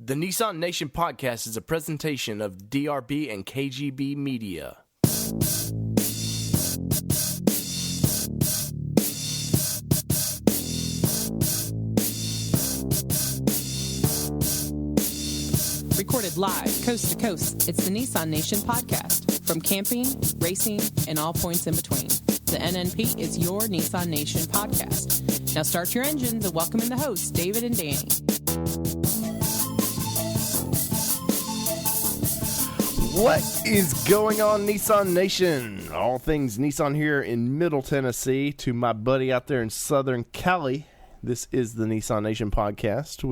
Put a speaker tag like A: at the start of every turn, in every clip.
A: The Nissan Nation podcast is a presentation of DRB and KGB Media.
B: Recorded live, coast to coast, it's the Nissan Nation podcast. From camping, racing, and all points in between. The NNP is your Nissan Nation podcast. Now start your engines and welcome in the hosts, David and Danny.
A: What is going on, Nissan Nation? All things Nissan here in Middle Tennessee. To my buddy out there in Southern Cali, this is the Nissan Nation podcast.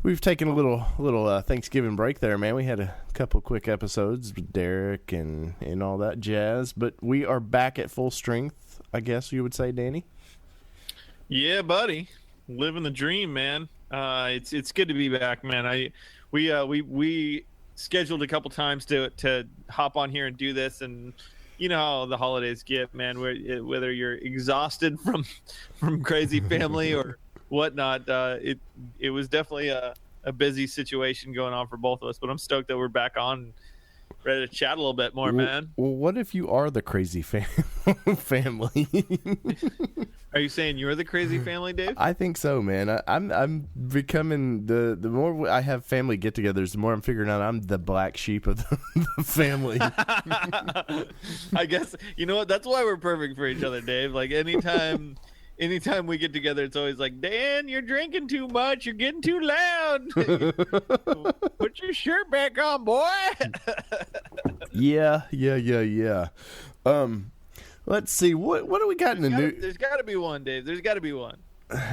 A: We've taken a little Thanksgiving break there, man. We had a couple quick episodes with Derek and all that jazz, but we are back at full strength, I guess you would say, Danny.
C: Yeah, buddy, living the dream, man. It's good to be back, man. We scheduled a couple times to hop on here and do this, and you know how the holidays get, man. Whether you're exhausted from crazy family or whatnot, it was definitely a busy situation going on for both of us, but I'm stoked that we're back on, ready to chat a little bit more, man.
A: Well, what if you are the crazy family?
C: Are you saying you're the crazy family, Dave?
A: I think so, man. I'm becoming the more I have family get-togethers, the more I'm figuring out I'm the black sheep of the family.
C: I guess, you know what? That's why we're perfect for each other, Dave. Like anytime we get together, it's always like, Dan, you're drinking too much. You're getting too loud. Put your shirt back on, boy.
A: Yeah. Let's see. What do we got in the news?
C: There's got to be one, Dave. There's got to be one.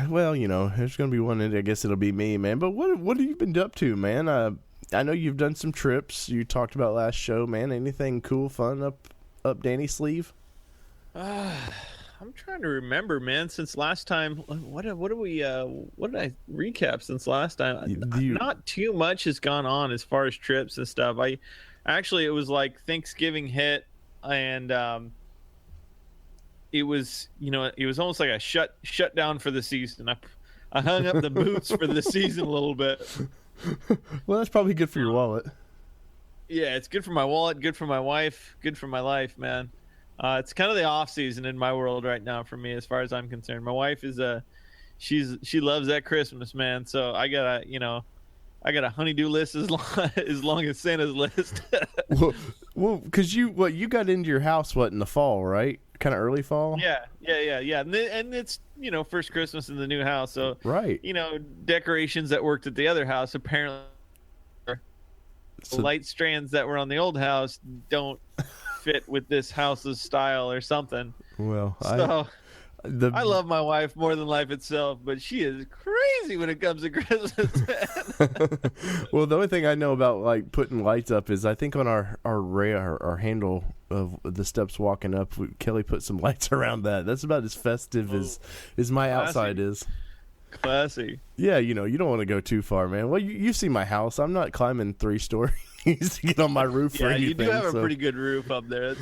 A: Well, you know, there's going to be one. I guess it'll be me, man. But what have you been up to, man? I know you've done some trips. You talked about last show, man. Anything cool, fun up Danny's sleeve?
C: I'm trying to remember, man. Since last time, what did I recap since last time? Not too much has gone on as far as trips and stuff. It was like Thanksgiving hit, and it was almost like a shut down for the season. I hung up the boots for the season a little bit.
A: Well, that's probably good for your wallet.
C: Yeah, it's good for my wallet, good for my wife, good for my life, man. It's kind of the off season in my world right now for me, as far as I'm concerned. My wife is she loves that Christmas, man. So I got a honey-do list as long as Santa's list.
A: well, because you got into your house in the fall, right? Kind of early fall.
C: Yeah. And it's first Christmas in the new house, so
A: right.
C: Decorations that worked at the other house apparently, the light strands that were on the old house don't fit with this house's style or something.
A: Well,
C: I love my wife more than life itself, but she is crazy when it comes to Christmas, man.
A: Well, the only thing I know about like putting lights up is I think on our handle of the steps walking up, Kelly put some lights around that. That's about as festive as my classy. Outside is.
C: Classy.
A: Yeah, you don't want to go too far, man. Well, you see my house. I'm not climbing 3 stories to get on my roof for anything.
C: Yeah, you do have a pretty good roof up there.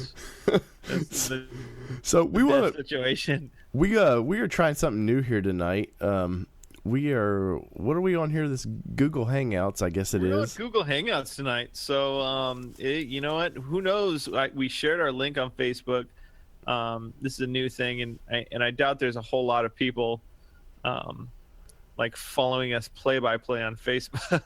A: So we want
C: situation.
A: We are trying something new here tonight. What are we on here? This Google Hangouts, I guess
C: We're
A: is.
C: On Google Hangouts tonight. So, you know what? Who knows? We shared our link on Facebook. This is a new thing, and I doubt there's a whole lot of people like following us play by play on Facebook.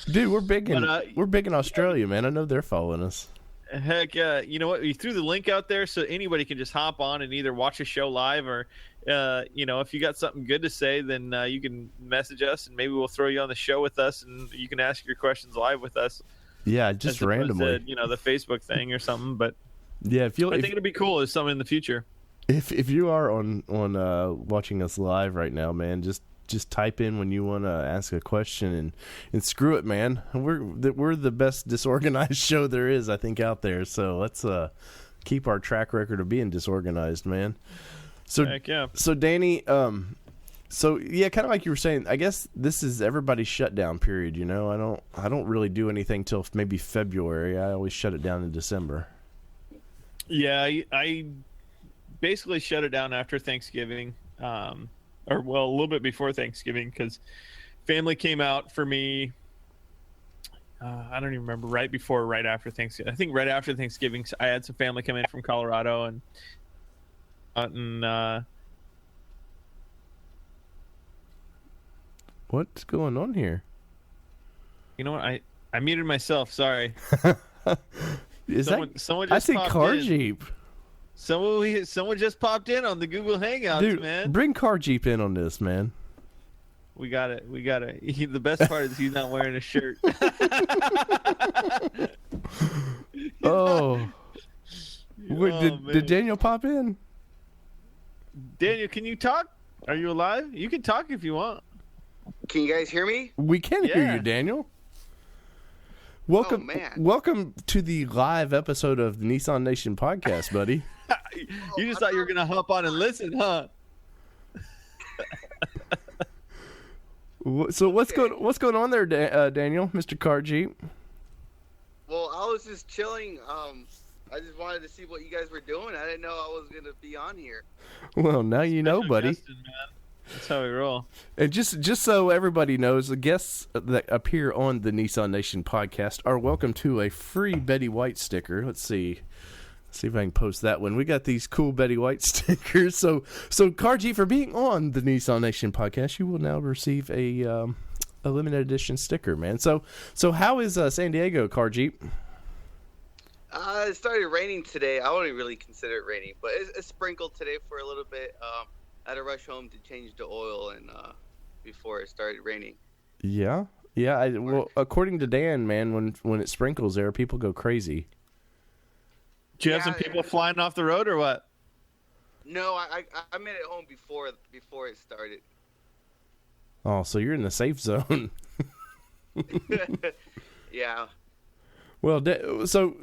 A: Dude, we're big in Australia, man. I know they're following us.
C: Heck yeah. You know what? We threw the link out there so anybody can just hop on and either watch a show live or, if you got something good to say, then you can message us and maybe we'll throw you on the show with us and you can ask your questions live with us.
A: Yeah, just randomly.
C: The Facebook thing or something. But
A: yeah,
C: I think it'd be cool as something in the future.
A: If you are on watching us live right now, man, just type in when you want to ask a question and screw it, man. We're the best disorganized show there is, I think, out there. So let's keep our track record of being disorganized, man. So
C: heck yeah.
A: So Danny, kind of like you were saying, I guess this is everybody's shutdown period. I don't really do anything till maybe February. I always shut it down in December.
C: Yeah, I basically shut it down after Thanksgiving. A little bit before Thanksgiving, because family came out for me. I don't even remember, right before or right after Thanksgiving. I think right after Thanksgiving, I had some family come in from Colorado and
A: what's going on here?
C: You know what? I muted myself. Sorry. Someone just
A: I see CARjeep.
C: Someone just popped in on the Google Hangouts,
A: dude,
C: man.
A: Bring CARjeep in on this, man.
C: We got it. The best part is he's not wearing a shirt.
A: Oh. Did Daniel pop in?
C: Daniel, can you talk? Are you alive? You can talk if you want.
D: Can you guys hear me?
A: We can hear you, Daniel. Welcome to the live episode of the Nissan Nation podcast, buddy.
C: You just thought you were gonna hop on and listen, huh?
A: So what's going on there, Daniel, Mr. CARjeep?
D: Well, I was just chilling. I just wanted to see what you guys were doing. I didn't know I was gonna be on here.
A: Well, now you know, buddy.
C: Justin, man. That's how we roll.
A: And just so everybody knows, the guests that appear on the Nissan Nation podcast are welcome to a free Betty White sticker. Let's see if I can post that one. We got these cool Betty White stickers. So CARjeep, for being on the Nissan Nation podcast, you will now receive a limited edition sticker, man. So how is San Diego, CARjeep?
D: It started raining today. I wouldn't really consider it raining, but it sprinkled today for a little bit. I had to rush home to change the oil and before it started raining.
A: Yeah. Well, according to Dan, man, when it sprinkles there, people go crazy.
C: Do you have some people flying off the road or what?
D: No, I made it home before it started.
A: Oh, so you're in the safe zone.
D: Yeah.
A: Well, so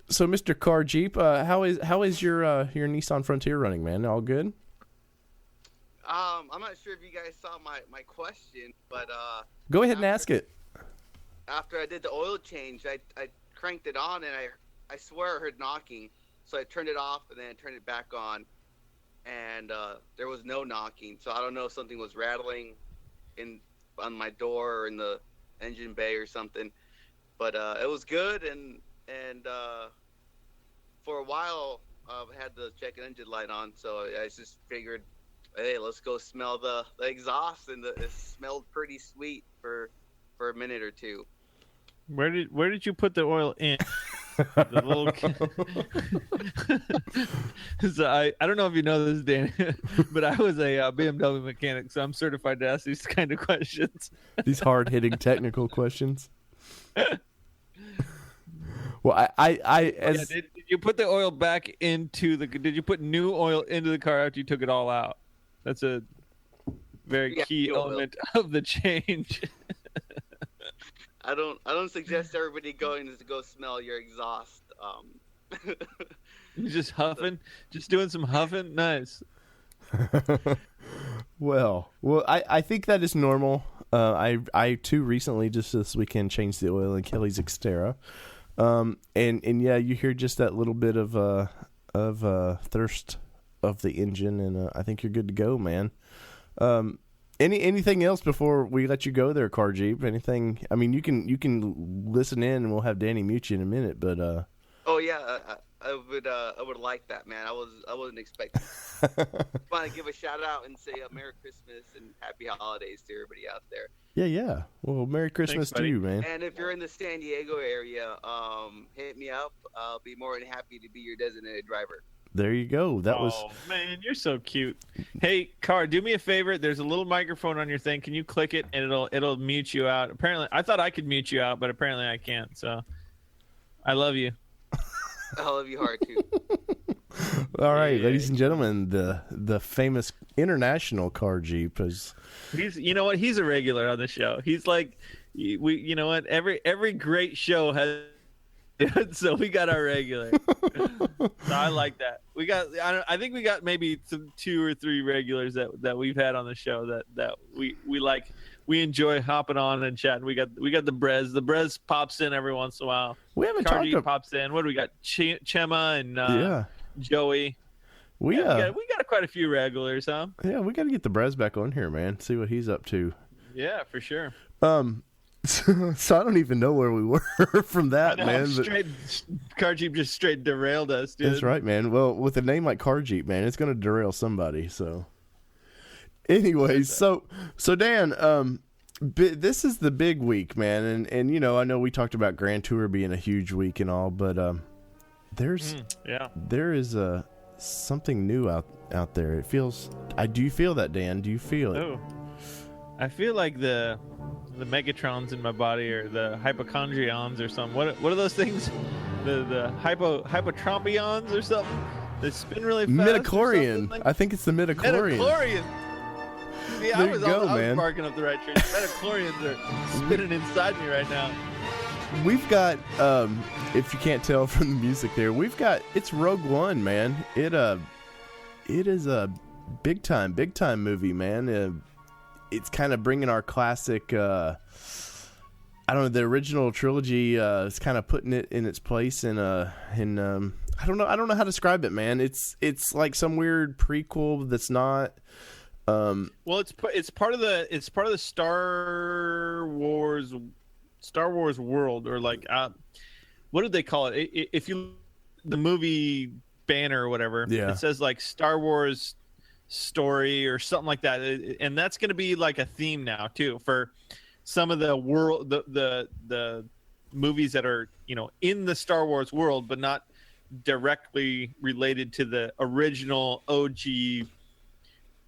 A: Mr. CARjeep, how is your Nissan Frontier running, man? All good?
D: I'm not sure if you guys saw my question, but
A: go ahead and ask it.
D: After I did the oil change, I cranked it on and I swear I heard knocking, so I turned it off and then I turned it back on, and there was no knocking. So I don't know if something was rattling on my door or in the engine bay or something, but it was good. And for a while I had the check engine light on, so I just figured, hey, let's go smell the exhaust, and it smelled pretty sweet for a minute or two.
C: Where did you put the oil in? The little... So I don't know if you know this, Dan, but I was a BMW mechanic, so I'm certified to ask these kind of questions.
A: These hard-hitting technical questions. Well,
C: did you put the oil back into the? Did you put new oil into the car after you took it all out? That's a very key element of the change.
D: I don't suggest everybody going to go smell your exhaust.
C: You're just huffing, just doing some huffing. Nice.
A: Well, I think that is normal. I too recently, just this weekend, changed the oil in Kelly's Xterra. And yeah, you hear just that little bit of thirst of the engine, and I think you're good to go, man. Anything else before we let you go there, CARjeep? Anything? I mean, you can listen in, and we'll have Danny mute you in a minute. But
D: oh yeah, I would like that, man. I wasn't expecting. Want to give a shout out and say Merry Christmas and Happy Holidays to everybody out there.
A: Yeah. Well, Merry Christmas to you, man.
D: And if you're in the San Diego area, hit me up. I'll be more than happy to be your designated driver.
A: There you go.
C: Oh, man, you're so cute. Hey, Car, do me a favor. There's a little microphone on your thing. Can you click it and it'll mute you out? Apparently, I thought I could mute you out, but apparently I can't. So, I love you.
D: I love you hard too.
A: All right, ladies and gentlemen, the famous international CARjeep is.
C: You know what? He's a regular on the show. He's like, you know what? Every great show has. So we got our regular. So I like that. I think we got maybe some 2 or 3 regulars that we've had on the show that we like. We enjoy hopping on and chatting. We got the Brez. The Brez pops in every once in a while.
A: We haven't
C: CARjeep
A: talked.
C: Pops in. What do we got? Chema and Joey. We got quite a few regulars, huh?
A: Yeah, we got to get the Brez back on here, man. See what he's up to.
C: Yeah, for sure.
A: So I don't even know where we were from that, man.
C: CARjeep just straight derailed us, dude.
A: That's right, man. Well, with a name like CARjeep, man, it's going to derail somebody. So, anyways, so Dan, this is the big week, man, and you know, I know we talked about Grand Tour being a huge week and all, but there is something new out there. It feels. Do you feel that, Dan? Do you feel it?
C: Oh, I feel like the Megatrons in my body, or the hypochondrions or something. What are those things? The hypotrompions or something? They spin really fast.
A: Midichlorian. I think it's the midichlorian.
C: Midichlorian. Yeah, I was barking up the right tree. Midichlorians are spinning inside me right now.
A: We've got, if you can't tell from the music there, it's Rogue One, man. It is a big time movie, man. It's kind of bringing our classic, I don't know, the original trilogy. It's kind of putting it in its place in I don't know how to describe it, man. It's like some weird prequel that's not.
C: Well, it's part of the Star Wars world, or like what did they call it? If you the movie banner or whatever, it says like Star Wars story or something like that, and that's going to be like a theme now too for some of the world, the movies that are, you know, in the Star Wars world but not directly related to the original OG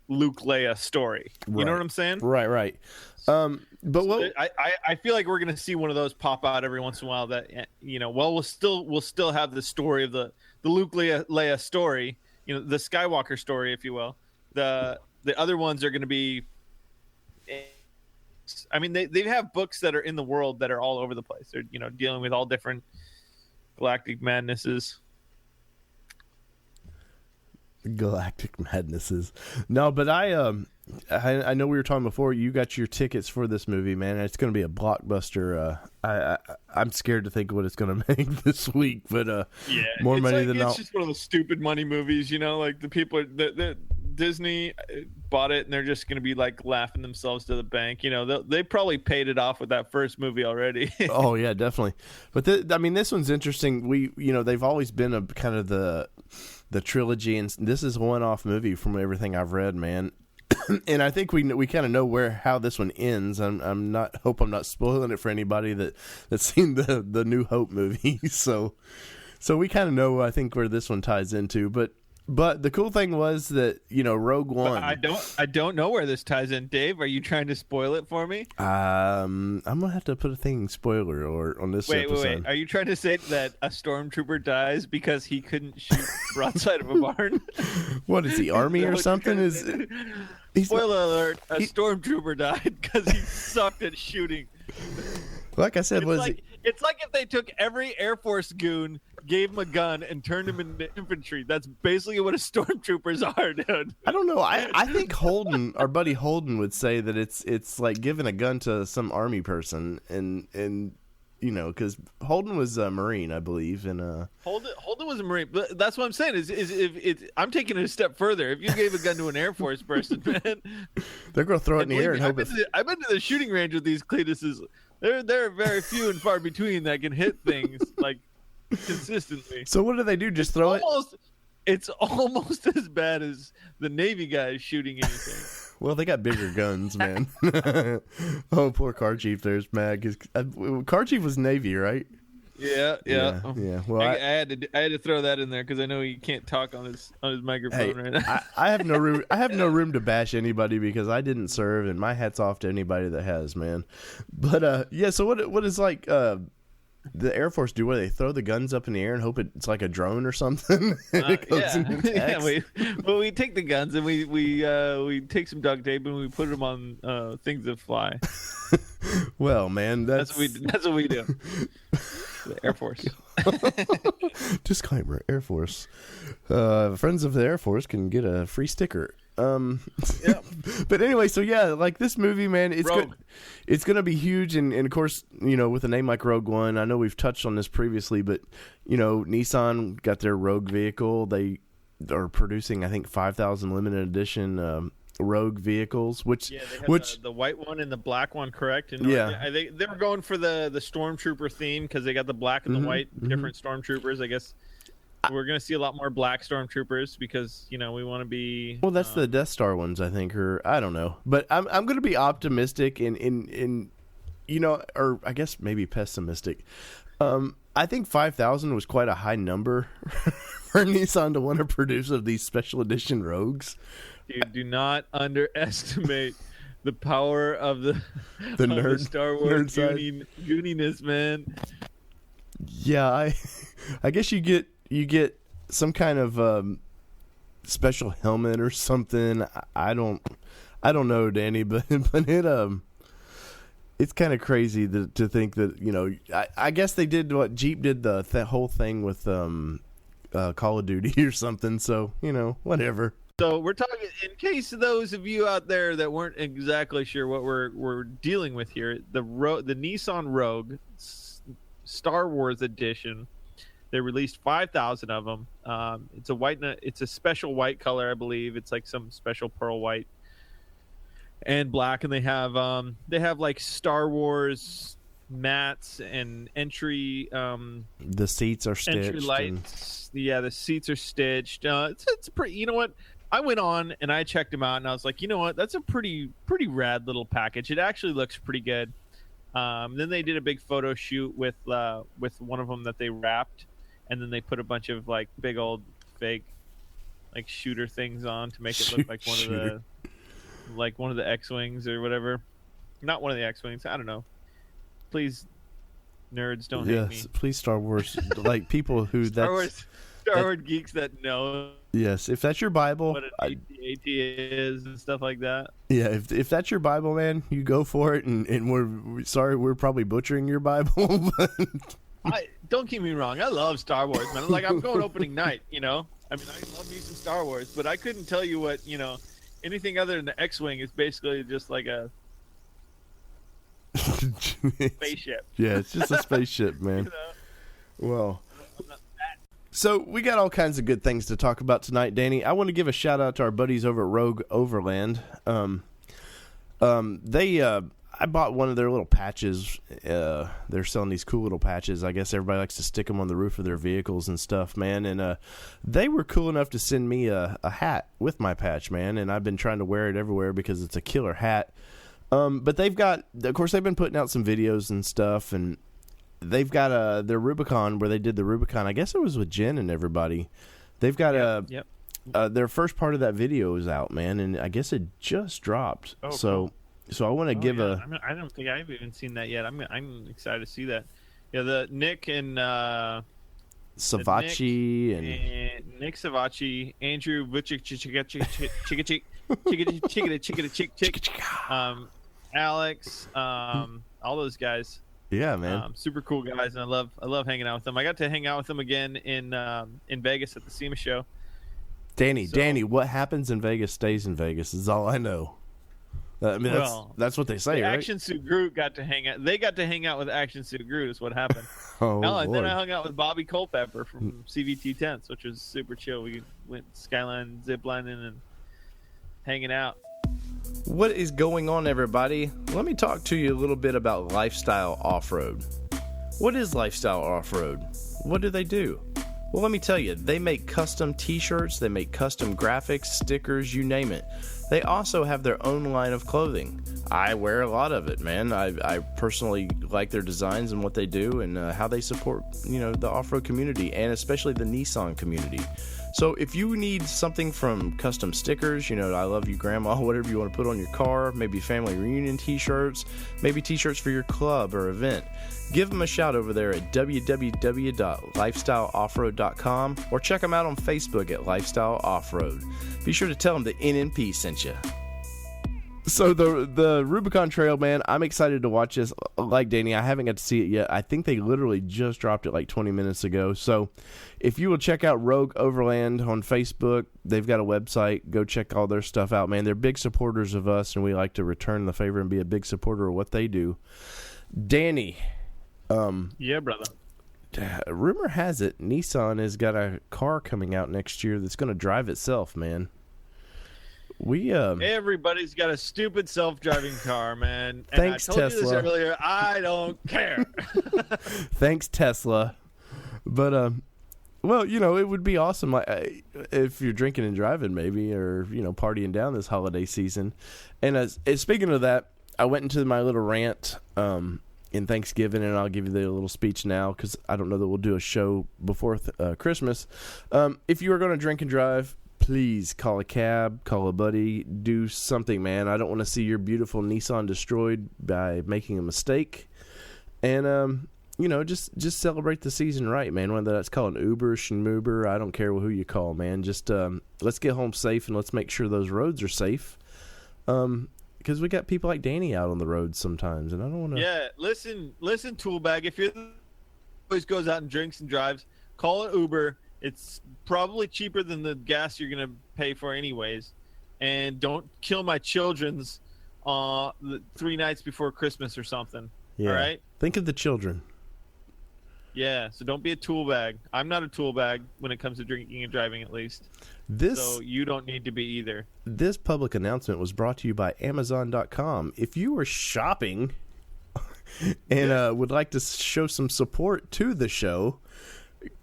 C: Luke Leia story. You know what I'm saying?
A: Right. But what
C: I feel like we're going to see one of those pop out every once in a while. That, you know, well, we'll still have the story of the Luke Leia story, you know, the Skywalker story, if you will. The other ones are going to be, I mean, they have books that are in the world that are all over the place. They're, you know, dealing with all different galactic madnesses.
A: No, but I know we were talking before. You got your tickets for this movie, man. It's going to be a blockbuster. I'm scared to think what it's going to make this week, but more money than not.
C: It's just one of those stupid money movies, you know. Like the people that Disney bought it, and they're just going to be like laughing themselves to the bank. You know, they probably paid it off with that first movie already.
A: Oh yeah, definitely. But I mean, this one's interesting. They've always been a kind of the trilogy, and this is a one-off movie from everything I've read, man. And I think we kind of know how this one ends. I'm not spoiling it for anybody that's seen the New Hope movie. So we kind of know, I think, where this one ties into. But the cool thing was that, you know, Rogue One.
C: I don't know where this ties in, Dave. Are you trying to spoil it for me?
A: I'm gonna have to put a thing spoiler or on this episode.
C: Wait. Are you trying to say that a stormtrooper dies because he couldn't shoot broadside of a barn?
A: What is he, Army or something?
C: Spoiler alert: a stormtrooper died because he sucked at shooting.
A: Like I said,
C: it's like if they took every Air Force goon, gave him a gun, and turned him into infantry. That's basically what a stormtroopers are, dude.
A: I don't know. I think Holden, our buddy Holden, would say that it's like giving a gun to some Army person, and you know, because Holden was a Marine, I believe, and
C: Holden was a Marine. But that's what I'm saying. Is if I'm taking it a step further. If you gave a gun to an Air Force person, man,
A: they're gonna throw it in the air and hope
C: I've been to the shooting range with these Cletuses. There are very few and far between that can hit things like consistently.
A: So what do they do? Just throw it?
C: It's almost as bad as the Navy guys shooting anything.
A: Well, they got bigger guns, man. Oh, poor CARjeep. There's Mag. CARjeep was Navy, right?
C: Yeah.
A: Well,
C: I had to throw that in there because I know he can't talk on his microphone right now.
A: I have no room. I have no room to bash anybody because I didn't serve, and my hat's off to anybody that has, man. But yeah. So what is like the Air Force do? Where they throw the guns up in the air and hope it's like a drone or something?
C: Yeah. We take the guns and we take some duct tape and we put them on things that fly.
A: Well, man, that's
C: what we do. The Air Force.
A: Disclaimer: Air Force. Friends of the Air Force can get a free sticker.
C: Yeah.
A: But anyway, so yeah, like this movie, man, it's gonna be huge, and of course, you know, with a name like Rogue One, I know we've touched on this previously, but you know, Nissan got their Rogue vehicle. They are producing, I think, 5,000 limited edition Rogue vehicles, which
C: they have the white one and the black one, correct? And they were going for the stormtrooper theme because they got the black and the white different stormtroopers. I guess we're gonna see a lot more black stormtroopers because we want to be.
A: Well, that's the Death Star ones, I think, or I don't know, but I'm gonna be optimistic in or I guess maybe pessimistic. I think 5,000 was quite a high number for Nissan to want to produce of these special edition Rogues.
C: Dude, do not underestimate the power of the
A: nerd,
C: the Star Wars gooniness, man.
A: Yeah, I guess you get some kind of special helmet or something. I don't know, Danny, but it's kind of crazy to think that I guess they did what Jeep did the whole thing with Call of Duty or something. So whatever.
C: So we're talking, in case of those of you out there that weren't exactly sure what we're dealing with here, the Nissan Rogue Star Wars edition. They released 5,000 of them. It's a special white color, I believe. It's like some special pearl white and black, and they have like Star Wars mats and entry.
A: The seats are stitched.
C: Entry lights. Yeah, the seats are stitched. It's pretty. You know what? I went on and I checked them out, and I was like, you know what? That's a pretty rad little package. It actually looks pretty good. Then they did a big photo shoot with one of them that they wrapped, and then they put a bunch of like big old fake like shooter things on to make it look like one of the X-wings or whatever. Not one of the X-wings. I don't know. Please, nerds, don't hate me.
A: Yes, please, Star Wars. Like people who
C: Star Wars geeks that know.
A: Yes, if that's your Bible,
C: what an AT is and stuff like that.
A: Yeah, if that's your Bible, man, you go for it. And we're sorry, we're probably butchering your Bible. But
C: don't get me wrong, I love Star Wars, man. Like, I'm going opening night, I mean, I love me some Star Wars, but I couldn't tell you what, anything other than the X-wing is basically just like a spaceship.
A: Yeah, it's just a spaceship, man. Well, so we got all kinds of good things to talk about tonight, Danny. I want to give a shout out to our buddies over at RogueOverland. I bought one of their little patches. They're selling these cool little patches. I guess everybody likes to stick them on the roof of their vehicles and stuff, man. And they were cool enough to send me a hat with my patch, man. And I've been trying to wear it everywhere because it's a killer hat. But they've been putting out some videos and stuff, and they've got their Rubicon where they did the Rubicon. I guess it was with Jen and everybody. They've got their first part of that video is out, man, and I guess it just dropped.
C: Oh,
A: so I want to give
C: I don't think I've even seen that yet. I'm excited to see that. Yeah, the Nick and
A: Savacci
C: and Nick Savacci, Andrew Alex, all those guys.
A: Yeah, man.
C: Super cool guys, and I love hanging out with them. I got to hang out with them again in Vegas at the SEMA show.
A: Danny, what happens in Vegas stays in Vegas is all I know. I mean, that's what they say, right?
C: Action Suit Groot got to hang out. They got to hang out with Action Suit Groot is what happened.
A: And
C: then I hung out with Bobby Culpepper from CVT Tents, which was super chill. We went skyline ziplining and hanging out.
A: What is going on, everybody? Let me talk to you a little bit about Lifestyle Offroad. What is Lifestyle Offroad? What do they do? Well, let me tell you, they make custom t-shirts, they make custom graphics, stickers, you name it. They also have their own line of clothing. I wear a lot of it, man. I personally like their designs and what they do and how they support, the off-road community and especially the Nissan community. So if you need something from custom stickers, I love you grandma, whatever you want to put on your car, maybe family reunion t-shirts, maybe t-shirts for your club or event, give them a shout over there at www.lifestyleoffroad.com or check them out on Facebook at Lifestyle Offroad. Be sure to tell them the NNP sent you. So the Rubicon Trail, man, I'm excited to watch this. Like Danny, I haven't got to see it yet. I think they literally just dropped it like 20 minutes ago. So if you will check out RogueOverland on Facebook, they've got a website. Go check all their stuff out, man. They're big supporters of us, and we like to return the favor and be a big supporter of what they do. Danny.
C: Yeah, brother.
A: Rumor has it Nissan has got a car coming out next year that's going to drive itself, man.
C: Everybody's got a stupid self-driving car, man. And
A: Thanks,
C: I told you this
A: Tesla.
C: earlier. I don't care.
A: Thanks, Tesla. But well, it would be awesome if you're drinking and driving, maybe, or partying down this holiday season. And as speaking of that, I went into my little rant in Thanksgiving, and I'll give you the little speech now because I don't know that we'll do a show before Christmas. If you are going to drink and drive, please call a cab, call a buddy, do something, man. I don't want to see your beautiful Nissan destroyed by making a mistake. And just celebrate the season right, man. Whether that's called an Uber, Schmoober, I don't care who you call, man. Just let's get home safe and let's make sure those roads are safe. Because we got people like Danny out on the roads sometimes, and I don't want to.
C: Yeah, listen, Toolbag. If you're always goes out and drinks and drives, call an Uber. It's probably cheaper than the gas you're gonna pay for anyways. And don't kill my children's 3 nights before Christmas or something.
A: Yeah.
C: All right.
A: Think of the children.
C: Yeah. So don't be a tool bag. I'm not a tool bag when it comes to drinking and driving, at least. So you don't need to be either.
A: This public announcement was brought to you by Amazon.com. If you are shopping and would like to show some support to the show,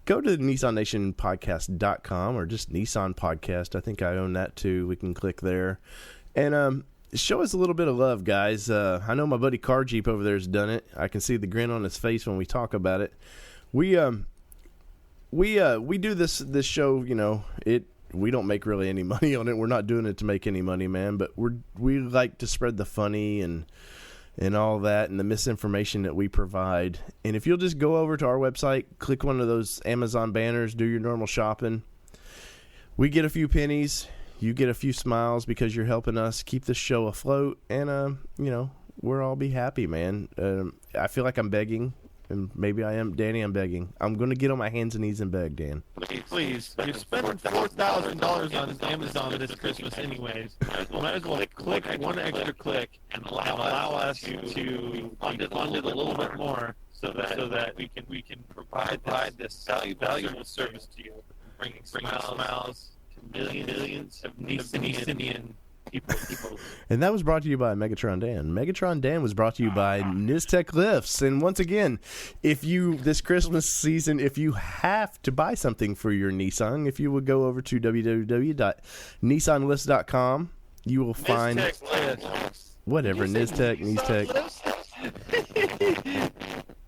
A: go to NissanNationPodcast.com or just Nissan Podcast. I think I own that too. We can click there. And show us a little bit of love, guys. I know my buddy CARjeep over there has done it. I can see the grin on his face when we talk about it. We do this show, we don't make really any money on it. We're not doing it to make any money, man, but we like to spread the funny and all that and the misinformation that we provide. And if you'll just go over to our website, click one of those Amazon banners, do your normal shopping, we get a few pennies, you get a few smiles because you're helping us keep the show afloat, and we'll all be happy, man. I feel like I'm begging, and maybe I am. Danny, I'm begging. I'm going to get on my hands and knees and beg, Dan.
C: Please. You're spending $4,000 on Amazon this Christmas anyways. Might as well click one extra click and allow us to fund it a little bit more so that we can provide this valuable service to you, bringing smiles to millions of Nissan people.
A: And that was brought to you by Megatron Dan. Megatron Dan was brought to you by Niztec Lifts. And once again, this Christmas season, if you have to buy something for your Nissan, if you would go over to www.nissanlifts.com, you will find whatever, Niztec.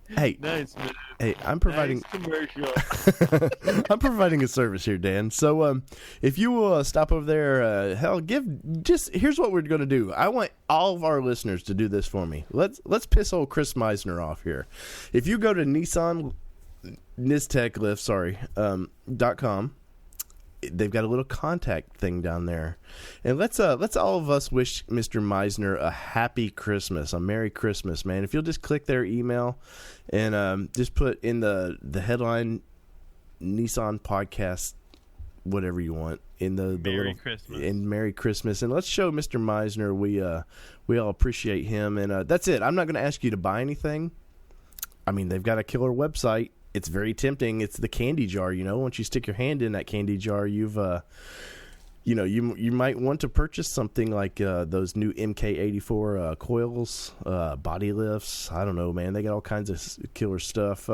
A: Hey,
C: nice, man.
A: Hey, I'm providing
C: nice commercial.
A: I'm providing a service here, Dan. So, if you will stop over there, here's what we're going to do. I want all of our listeners to do this for me. Let's piss old Chris Meisner off here. If you go to NiztecLift.com, they've got a little contact thing down there, and let's all of us wish Mr. Meisner a happy Christmas, a Merry Christmas, man. If you'll just click their email and just put in the headline Nissan Podcast, whatever you want, in the
C: Merry Christmas.
A: In Merry Christmas, and let's show Mr. Meisner we all appreciate him, and that's it. I'm not going to ask you to buy anything. I mean, they've got a killer website. It's very tempting. It's the candy jar, Once you stick your hand in that candy jar, you've, you might want to purchase something like those new MK84 coils, body lifts. I don't know, man. They got all kinds of killer stuff.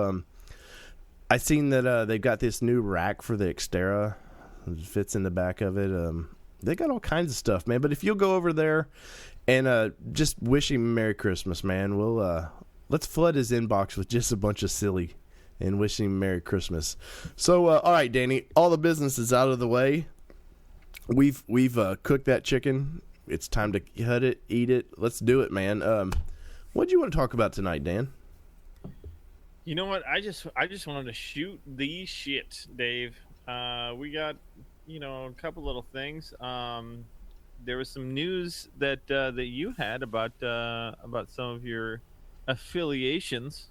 A: I seen that they've got this new rack for the Xterra. It fits in the back of it. They got all kinds of stuff, man. But if you'll go over there and just wish him Merry Christmas, man, let's flood his inbox with just a bunch of silly and wishing him Merry Christmas. So, all right, Danny, all the business is out of the way. We've cooked that chicken. It's time to cut it, eat it. Let's do it, man. What do you want to talk about tonight, Dan?
C: You know what? I just wanted to shoot the shit, Dave. We got, a couple little things. There was some news that you had about some of your affiliations.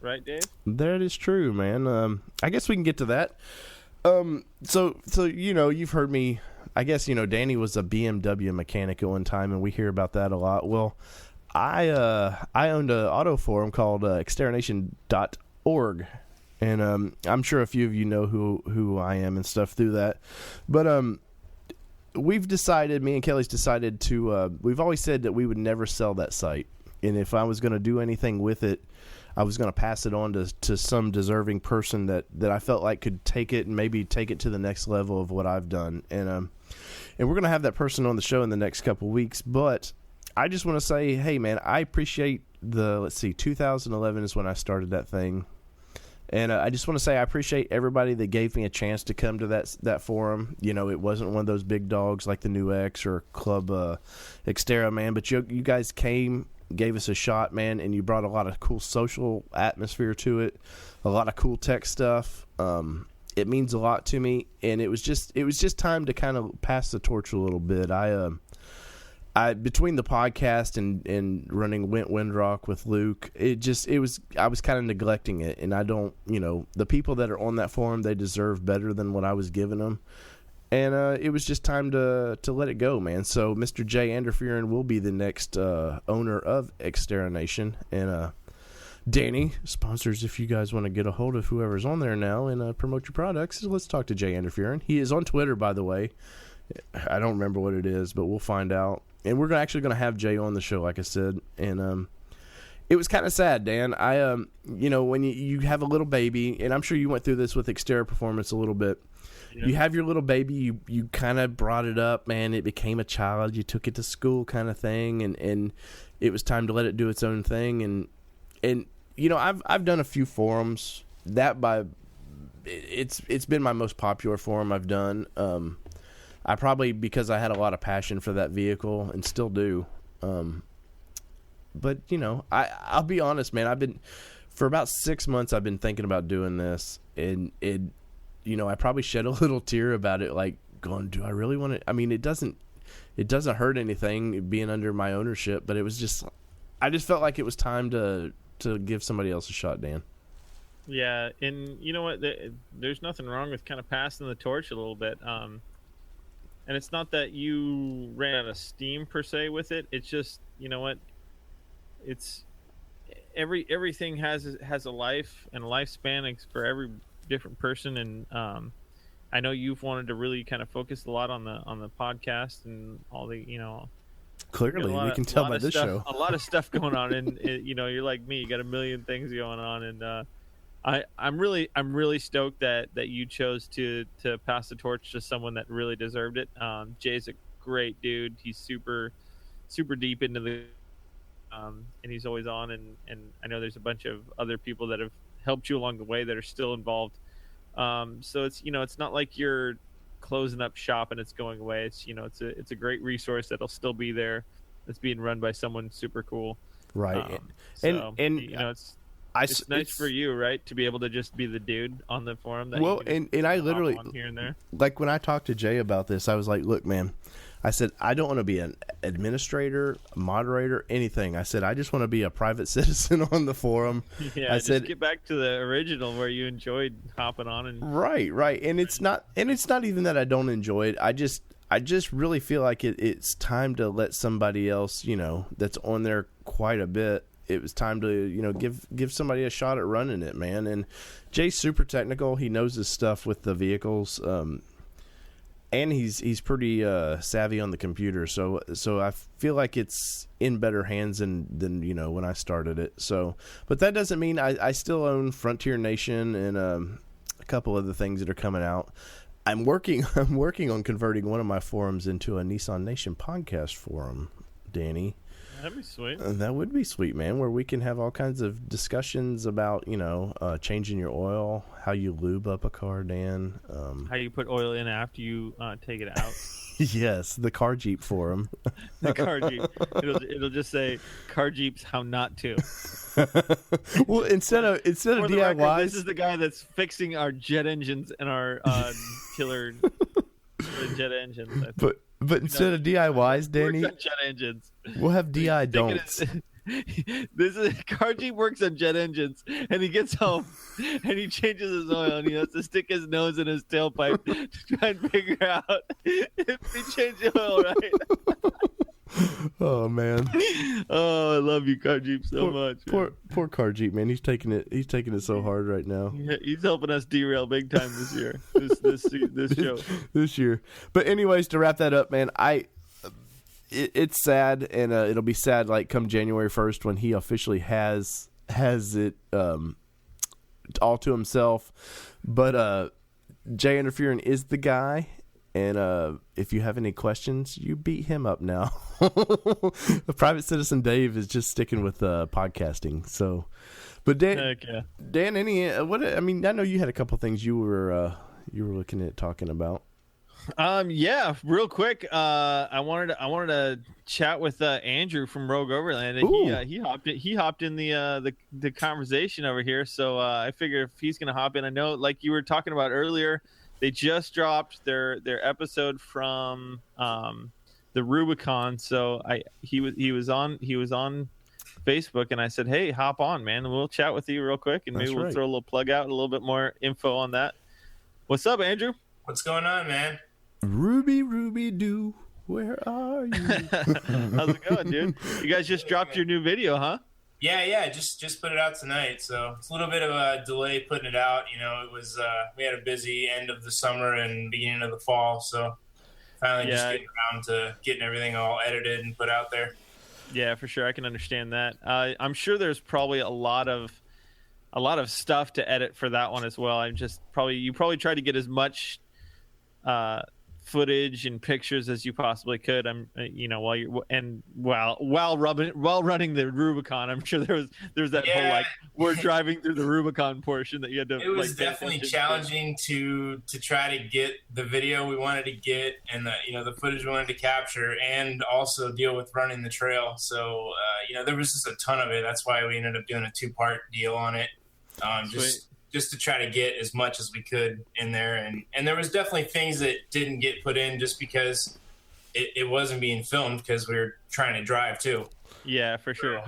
C: Right, Dave?
A: That is true, man. I guess we can get to that. So you've heard me. I guess Danny was a BMW mechanic at one time, and we hear about that a lot. Well, I owned an auto forum called extermination.org, and I'm sure a few of you know who I am and stuff through that. But we've decided, me and Kelly's decided to, we've always said that we would never sell that site. And if I was going to do anything with it, I was going to pass it on to some deserving person that I felt like could take it and maybe take it to the next level of what I've done. And we're going to have that person on the show in the next couple weeks. But I just want to say, hey, man, I appreciate 2011 is when I started that thing. And I just want to say I appreciate everybody that gave me a chance to come to that forum. You know, it wasn't one of those big dogs like the New X or Club Xterra, man. But you guys came, gave us a shot, man, and you brought a lot of cool social atmosphere to it, a lot of cool tech stuff. It means a lot to me, and it was just time to kind of pass the torch a little bit. I between the podcast and running Windrock with Luke, I was kind of neglecting it, and I don't, the people that are on that forum, they deserve better than what I was giving them, and it was just time to let it go, man. So Mr. Jay Anderfearon will be the next owner of Xterra Nation, and Danny, sponsors, if you guys want to get a hold of whoever's on there now and promote your products, let's talk to Jay Anderfearon. He is on Twitter, by the way. I don't remember what it is, but we'll find out. And we're actually going to have Jay on the show, like I said. And it was kind of sad, Dan. When you have a little baby, and I'm sure you went through this with Xterra Performance a little bit. Yeah. You have your little baby, you kind of brought it up, man. It became a child. You took it to school kind of thing, and it was time to let it do its own thing. And I've done a few forums. It's been my most popular forum I've done. I probably, because I had a lot of passion for that vehicle and still do. But I'll be honest, man, for about 6 months, I've been thinking about doing this, and I probably shed a little tear about it, like going, do I really want to? I mean, it doesn't hurt anything being under my ownership, but I just felt like it was time to give somebody else a shot, Dan.
C: Yeah. And you know what? There's nothing wrong with kind of passing the torch a little bit. And it's not that you ran out of steam per se with it. It's just, you know what? It's everything has a life and a lifespan for every different person. And I know you've wanted to really kind of focus a lot on the podcast and all the,
A: Clearly, we can tell by this show.
C: A lot of stuff going on, and you're like me. You got a million things going on, and I'm really stoked that you chose to pass the torch to someone that really deserved it. Jay's a great dude. He's super deep into the and he's always on, and I know there's a bunch of other people that have helped you along the way that are still involved. So it's not like you're closing up shop and it's going away. It's a great resource that'll still be there. It's being run by someone super cool.
A: Right.
C: It's nice for you, right, to be able to just be the dude on the forum.
A: And I literally,
C: here and there.
A: Like when I talked to Jay about this, I was like, look, man, I said, I don't want to be an administrator, moderator, anything. I said, I just want to be a private citizen on the forum.
C: Yeah, I said, get back to the original where you enjoyed hopping on. And
A: Right. And it's not even that I don't enjoy it. I just really feel like it's time to let somebody else, that's on there quite a bit. It was time to, give somebody a shot at running it, man. And Jay's super technical. He knows his stuff with the vehicles. And he's pretty savvy on the computer. So I feel like it's in better hands than when I started it. So, but that doesn't mean I still own Frontier Nation and a couple other things that are coming out. I'm working on converting one of my forums into a Nissan Nation podcast forum, Danny.
C: That'd be sweet.
A: That would be sweet, man, where we can have all kinds of discussions about, changing your oil, how you lube up a car, Dan.
C: How you put oil in after you take it out.
A: Yes, the CARjeep forum.
C: The CARjeep. It'll just say CARjeeps how not to.
A: Well, instead of DIYs,
C: record, this is the guy that's fixing our jet engines and our killer jet engines.
A: But instead of DIYs, Danny,
C: jet engines.
A: We'll have DI don'ts.
C: This is CARjeep works on jet engines, and he gets home and he changes his oil, and he has to stick his nose in his tailpipe to try and figure out if he changed the oil right.
A: Oh man.
C: Oh, I love you, CARjeep, so much.
A: Poor CARjeep, man. He's taking it so hard right now.
C: Yeah, he's helping us derail big time this year. This show.
A: This year. But anyways, to wrap that up, man, it's sad, and it'll be sad like come January 1st when he officially has it all to himself. But Jay Interferon is the guy. And if you have any questions, you beat him up now. The Private Citizen Dave is just sticking with podcasting. So, but Dan, I know you had a couple things you were looking at talking about.
C: Yeah, real quick. I wanted to chat with Andrew from RogueOverland, and he hopped in the conversation over here. So I figured if he's gonna hop in, I know like you were talking about earlier. They just dropped their episode from the Rubicon, so he was on Facebook, and I said, "Hey, hop on, man, and we'll chat with you real quick, and maybe we'll throw a little plug out, a little bit more info on that." What's up, Andrew?
E: What's going on, man?
A: Ruby doo, where are you?
C: How's it going, dude? You guys just dropped your new video, huh?
E: Yeah, just put it out tonight, so it's a little bit of a delay putting it out. You know, it was we had a busy end of the summer and beginning of the fall, so finally just getting around to getting everything all edited and put out there.
C: Yeah, for sure, I can understand that. I'm sure there's probably a lot of stuff to edit for that one as well. You probably tried to get as much footage and pictures as you possibly could. While running the Rubicon, I'm sure there was that whole like we're driving through the Rubicon portion that you had to.
E: It was definitely challenging to try to get the video we wanted to get and the footage we wanted to capture, and also deal with running the trail. So there was just a ton of it. That's why we ended up doing a 2-part deal on it. Just to try to get as much as we could in there. And there was definitely things that didn't get put in just because it wasn't being filmed because we were trying to drive too.
C: Yeah, for sure.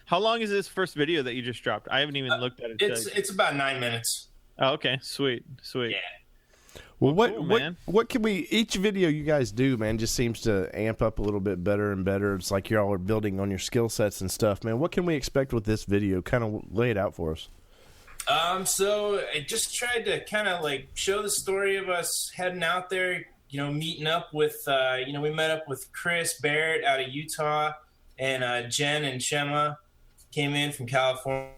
C: How long is this first video that you just dropped? I haven't even looked at it.
E: It's about 9 minutes.
C: Oh, okay. Sweet.
E: Yeah.
A: Well, what can each video you guys do, man, just seems to amp up a little bit better and better. It's like y'all are building on your skill sets and stuff, man. What can we expect with this video? Kind of lay it out for us.
E: So I just tried to kind of like show the story of us heading out there, meeting up with, we met up with Chris Barrett out of Utah, and Jen and Shema came in from California.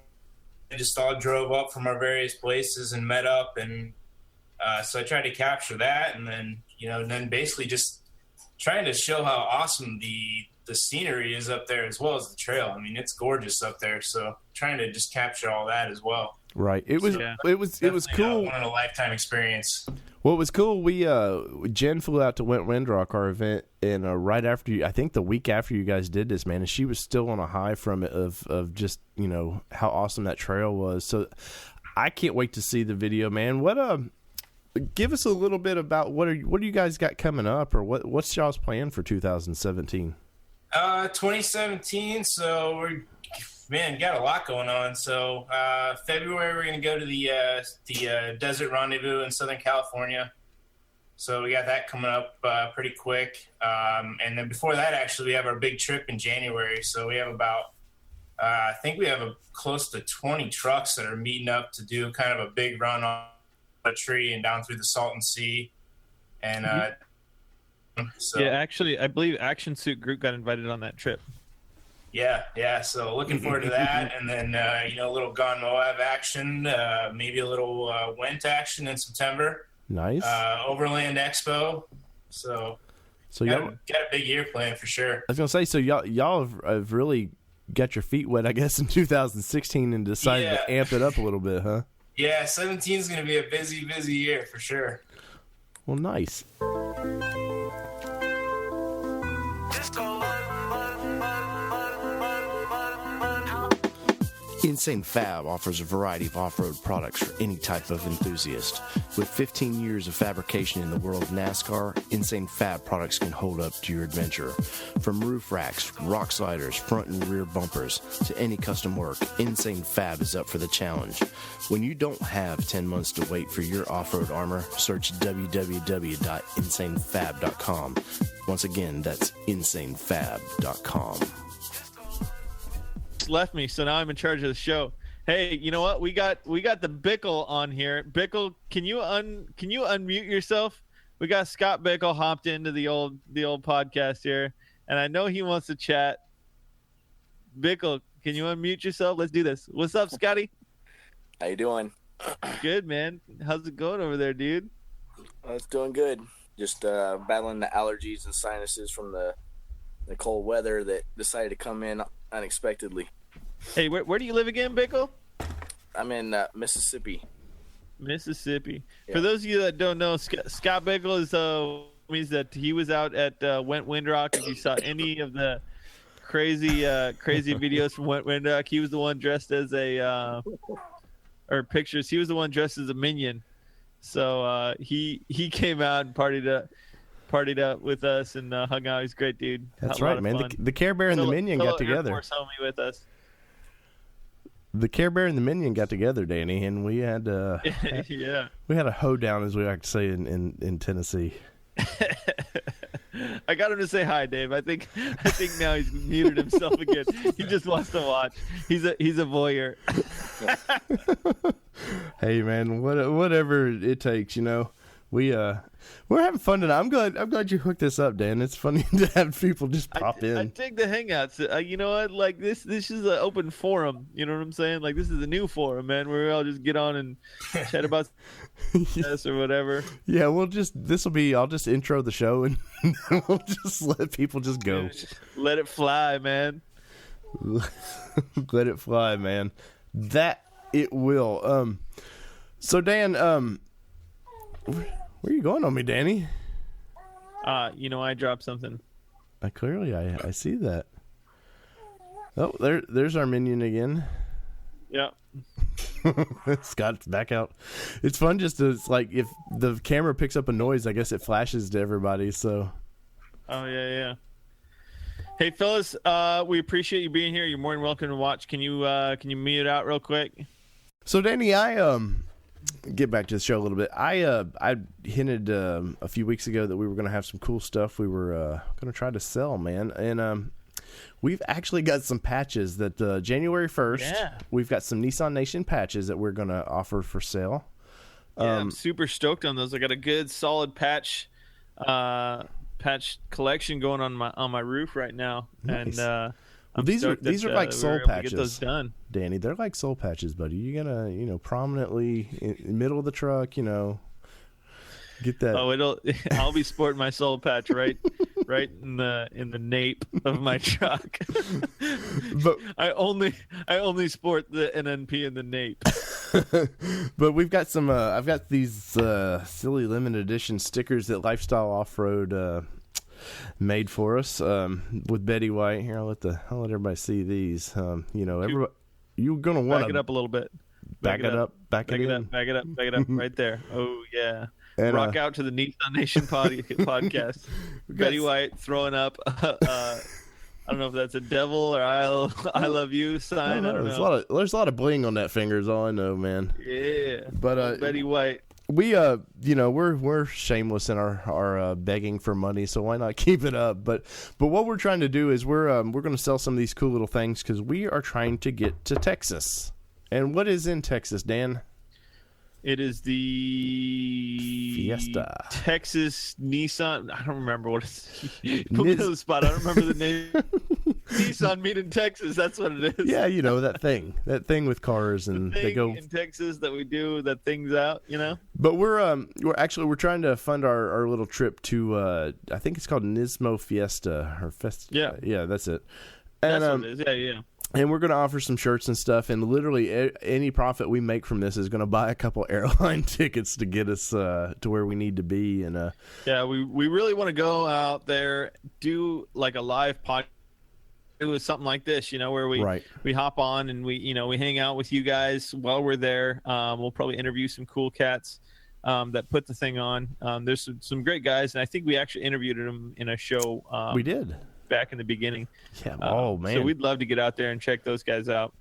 E: Just all drove up from our various places and met up. And so I tried to capture that, and then basically just trying to show how awesome the scenery is up there as well as the trail. I mean, it's gorgeous up there. So trying to just capture all that as well.
A: Right. It was cool.
E: One in a lifetime experience.
A: Well, it was cool. We Jen flew out to Windrock, our event, and right after I think the week after you guys did this, man, and she was still on a high from it of just how awesome that trail was. So I can't wait to see the video, man. Give us a little bit about what do you guys got coming up, or what's y'all's plan for 2017?
E: 2017. So got a lot going on. So February we're going to go to the Desert Rendezvous in Southern California. So we got that coming up pretty quick. And then before that, actually, we have our big trip in January. So we have about I think we have close to 20 trucks that are meeting up to do kind of a big run on a tree and down through the Salton Sea. And so
C: yeah, actually, I believe Action Suit Group got invited on that trip.
E: Yeah. So looking forward to that, and then a little Gone Moab action, maybe a little Went action in September.
A: Nice.
E: Overland Expo. So y'all got a big year planned for sure. I
A: was gonna say, so y'all have really got your feet wet, I guess, in 2016, and decided to amp it up a little bit, huh?
E: Yeah, 2017 is gonna be a busy year for sure.
A: Well, nice. Insain Fab offers a variety of off-road products for any type of enthusiast. With 15 years of fabrication in the world of NASCAR, Insain Fab products can hold up to your adventure. From roof racks, rock sliders, front and rear bumpers, to any custom work, Insain Fab is up for the challenge. When you don't have 10 months to wait for your off-road armor, search www.insanefab.com. Once again, that's insanefab.com.
C: Left me, so now I'm in charge of the show. Hey, you know what? We got the Bickel on here. Bickel, can you unmute yourself? We got Scott Bickel hopped into the old podcast here, and I know he wants to chat. Bickel, can you unmute yourself? Let's do this. What's up, Scotty?
F: How you doing?
C: Good, man. How's it going over there, dude?
F: It's doing good. Just battling the allergies and sinuses from the cold weather that decided to come in unexpectedly.
C: Hey, where do you live again, Bickel?
F: I'm in Mississippi.
C: Mississippi.
F: Yeah.
C: For those of you that don't know, Scott Bickel means that he was out at Went Windrock. If you saw any of the crazy videos from Went Windrock, he was the one dressed as or pictures. He was the one dressed as a minion. So he came out and partied up with us and hung out. He's a great dude.
A: That's right, man. The Care Bear and the Minion got together.
C: Air Force homie with us.
A: The Care Bear and the Minion got together, Danny, and we had
C: yeah.
A: We had a hoedown, as we like to say in Tennessee.
C: I got him to say hi, Dave. I think now he's muted himself again. He just wants to watch. He's a voyeur.
A: Hey, man, whatever it takes, you know. We're having fun tonight. I'm glad you hooked this up, Dan. It's funny to have people just pop in.
C: I take the hangouts. You know what? Like this is an open forum. You know what I'm saying? Like this is a new forum, man, where we all just get on and chat about this or whatever.
A: Yeah, I'll just intro the show and we'll just let people just go.
C: Let it fly, man.
A: Let it fly, man. That it will. So Dan, where are you going on me, Danny?
C: I dropped something.
A: I see that. Oh, there's our minion again.
C: Yeah.
A: Scott's back out. It's fun it's like if the camera picks up a noise, I guess it flashes to everybody, so.
C: Oh, yeah. Hey, fellas, we appreciate you being here. You're more than welcome to watch. Can you mute it out real quick?
A: So, Danny, get back to the show a little bit. I hinted a few weeks ago that we were going to have some cool stuff we were going to try to sell, man. And we've actually got some patches that January 1st, we've got some Nissan Nation patches that we're going to offer for sale.
C: Yeah, I'm super stoked on those. I got a good solid patch collection going on my roof right now.
A: Nice.
C: And
A: these are like soul patches.
C: Get those done,
A: Danny. They're like soul patches, buddy. You're gonna, prominently in the middle of the truck, get that.
C: Oh, I'll be sporting my soul patch right in the nape of my truck.
A: But
C: I only sport the NNP in the nape.
A: But we've got some. I've got these silly limited edition stickers that Lifestyle Offroad made for us with Betty White. Here, I'll let everybody see these. Everybody, you're gonna want to
C: back it up a little bit.
A: Back it up. Back it up. Right there. Oh yeah. And, rock out to the Nissan Nation podcast. Betty White throwing up. I don't know if that's a devil or I love you sign. I don't know. There's a lot of bling on that finger. Is all I know, man.
C: Yeah.
A: But
C: Betty White.
A: We we're shameless in our begging for money, so why not keep it up? But what we're trying to do is we're going to sell some of these cool little things because we are trying to get to Texas. And what is in Texas, Dan?
C: It is the
A: Fiesta.
C: Texas Nissan. I don't remember what it's. Put me on the spot. I don't remember the name. Nissan meet in Texas. That's what it is.
A: Yeah, that thing with cars and they go
C: in Texas that we do that things out.
A: But we're trying to fund our little trip to I think it's called Nismo Fiesta or Fest. Yeah, that's it. And,
C: that's what it is. Yeah.
A: And we're going to offer some shirts and stuff, and literally any profit we make from this is going to buy a couple airline tickets to get us to where we need to be. And
C: yeah, we really want to go out there, do like a live podcast with something like this, where we hop on and we hang out with you guys while we're there. We'll probably interview some cool cats that put the thing on. There's some great guys, and I think we actually interviewed them in a show.
A: We did.
C: Back in the beginning.
A: Yeah. Oh, man.
C: So we'd love to get out there and check those guys out.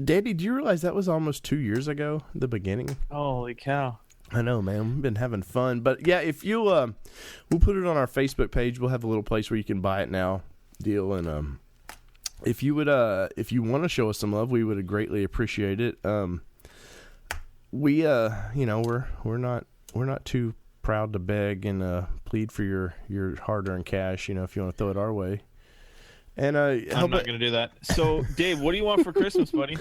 A: Daddy, do you realize that was almost 2 years ago, the beginning?
C: Holy cow.
A: I know, man. We've been having fun. But yeah, if you we'll put it on our Facebook page. We'll have a little place where you can buy it now deal. And if you want to show us some love, we would greatly appreciate it. We we're not too proud to beg and plead for your hard-earned cash, if you want to throw it our way. And
C: I'm not going to do that. So, Dave, what do you want for Christmas, buddy?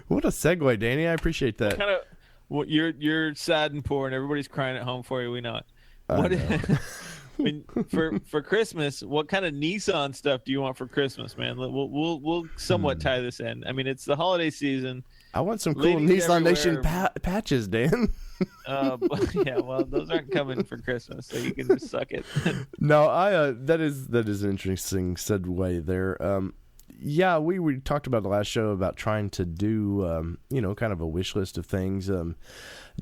A: What a segue, Danny. I appreciate that.
C: You're sad and poor, and everybody's crying at home for you. We know it. For Christmas, what kind of Nissan stuff do you want for Christmas, man? We'll somewhat tie this in. I mean, it's the holiday season.
A: I want some cool Nissan Nation patches, Dan.
C: Yeah, well, those aren't coming for Christmas, so you can just suck it.
A: No, that is an interesting segue there. Yeah, we talked about the last show about trying to do, kind of a wish list of things.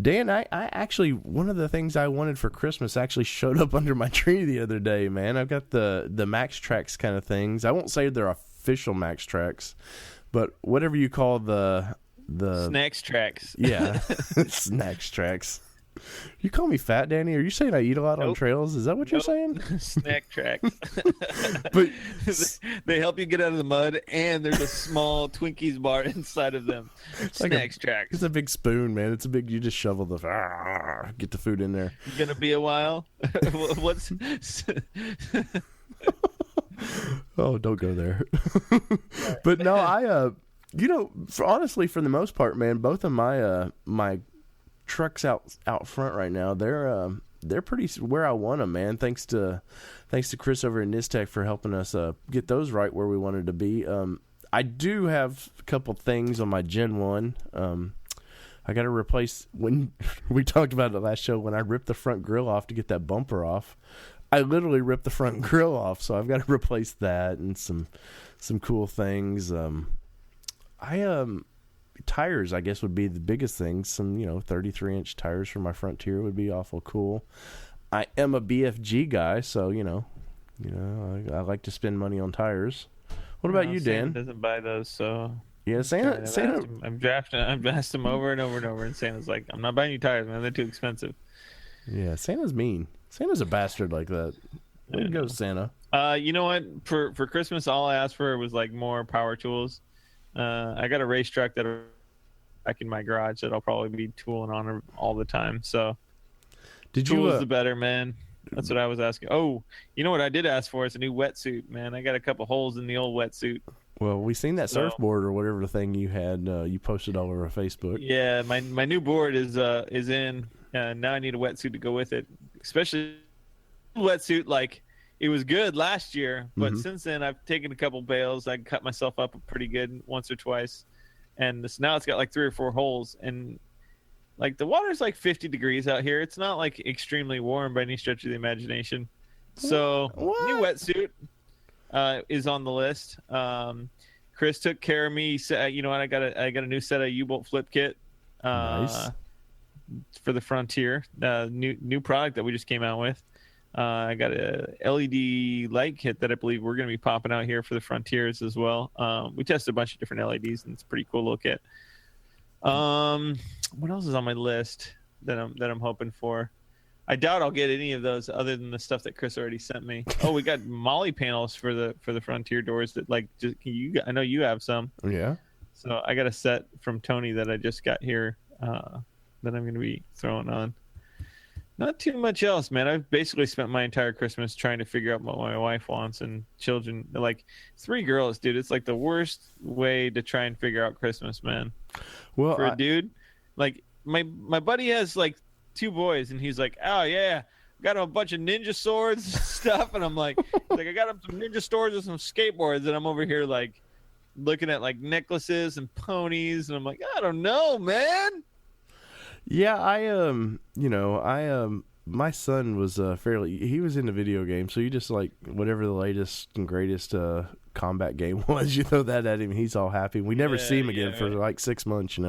A: Dan, I actually, one of the things I wanted for Christmas actually showed up under my tree the other day, man. I've got the Max Tracks kind of things. I won't say they're official Max Tracks, but whatever you call the
C: Snacks Tracks.
A: Yeah, Snacks Tracks. You call me fat, Danny? Are you saying I eat a lot on trails? Is that what you're saying?
C: Snack Tracks.
A: But
C: they help you get out of the mud, and there's a small Twinkies bar inside of them. Snacks Tracks.
A: It's a big spoon, man. It's a big. You just shovel get the food in there.
C: You gonna be a while? What's?
A: Oh, don't go there. But no, honestly, for the most part, man, both of my trucks out front right now, they're pretty where I want them, man. Thanks to Chris over at Nistech for helping us get those right where we wanted to be. I do have a couple things on my Gen 1. I got to replace, when we talked about it last show, when I ripped the front grill off to get that bumper off. I literally ripped the front grill off, so I've got to replace that and some cool things. Tires, I guess, would be the biggest thing. Some, 33-inch tires for my Frontier would be awful cool. I am a BFG guy, so, I like to spend money on tires. What about you, Dan?
C: Santa doesn't buy those, so...
A: Yeah, Santa...
C: I've asked him over and over and over, and Santa's like, I'm not buying you tires, man. They're too expensive.
A: Yeah, Santa's mean. Santa's a bastard like that. Way to go, Santa.
C: You know what? For Christmas, all I asked for was, more power tools. I got a race truck that back in my garage that I'll probably be tooling on all the time. So, tools the better, man. That's what I was asking. Oh, you know what I did ask for is a new wetsuit, man. I got a couple holes in the old wetsuit.
A: Well, we seen that surfboard or whatever the thing you had. You posted all over Facebook.
C: Yeah, my new board is in. Now I need a wetsuit to go with it, especially wetsuit. It was good last year, but since then I've taken a couple bails. I cut myself up pretty good once or twice, and now it's got 3 or 4 holes. And the water's 50 degrees out here. It's not extremely warm by any stretch of the imagination. So new wetsuit is on the list. Chris took care of me. I got a new set of U-bolt flip kit.
A: Nice.
C: For the Frontier, new product that we just came out with. I got a LED light kit that I believe we're going to be popping out here for the Frontiers as well. We tested a bunch of different LEDs, and it's a pretty cool little kit. What else is on my list that I'm hoping for? I doubt I'll get any of those other than the stuff that Chris already sent me. Oh, we got Molly panels for the Frontier doors that I know you have some.
A: Yeah.
C: So I got a set from Tony that I just got here that I'm going to be throwing on. Not too much else, man. I've basically spent my entire Christmas trying to figure out what my wife wants, and children. 3 girls, dude. It's the worst way to try and figure out Christmas, man.
A: Well,
C: for a dude, my buddy has 2 boys, and he's like, oh yeah, got him a bunch of ninja swords and stuff, and I'm like, I got him some ninja swords and some skateboards, and I'm over here looking at necklaces and ponies, and I'm like, I don't know, man.
A: Yeah, my son was he was into video games, so you just whatever the latest and greatest combat game was, you throw that at him, he's all happy. We never see him again for 6 months,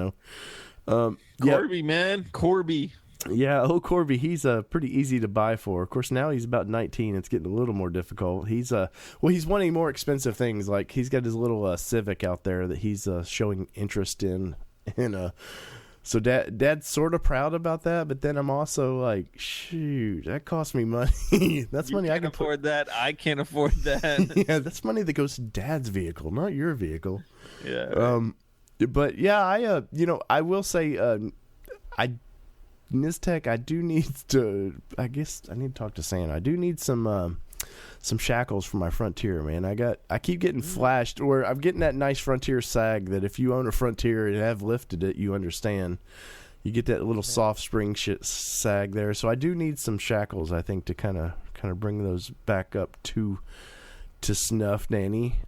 C: Corby, man. Corby.
A: Yeah, Corby, he's pretty easy to buy for. Of course, now he's about 19. It's getting a little more difficult. He's wanting more expensive things. He's got his little Civic out there that he's showing interest in So Dad's sort of proud about that, but then I'm also like, shoot, that cost me money. That's money I can
C: afford that. I can't afford that.
A: Yeah, that's money that goes to Dad's vehicle, not your vehicle.
C: Yeah. Right.
A: But yeah, I will say, Niztec, I do need to. I guess I need to talk to Santa. I do need some shackles for my Frontier, man. I keep getting flashed, or I'm getting that nice Frontier sag that if you own a Frontier and have lifted it, you understand. You get that little soft spring sag there. So I do need some shackles, I think, to kind of bring those back up to snuff, Danny.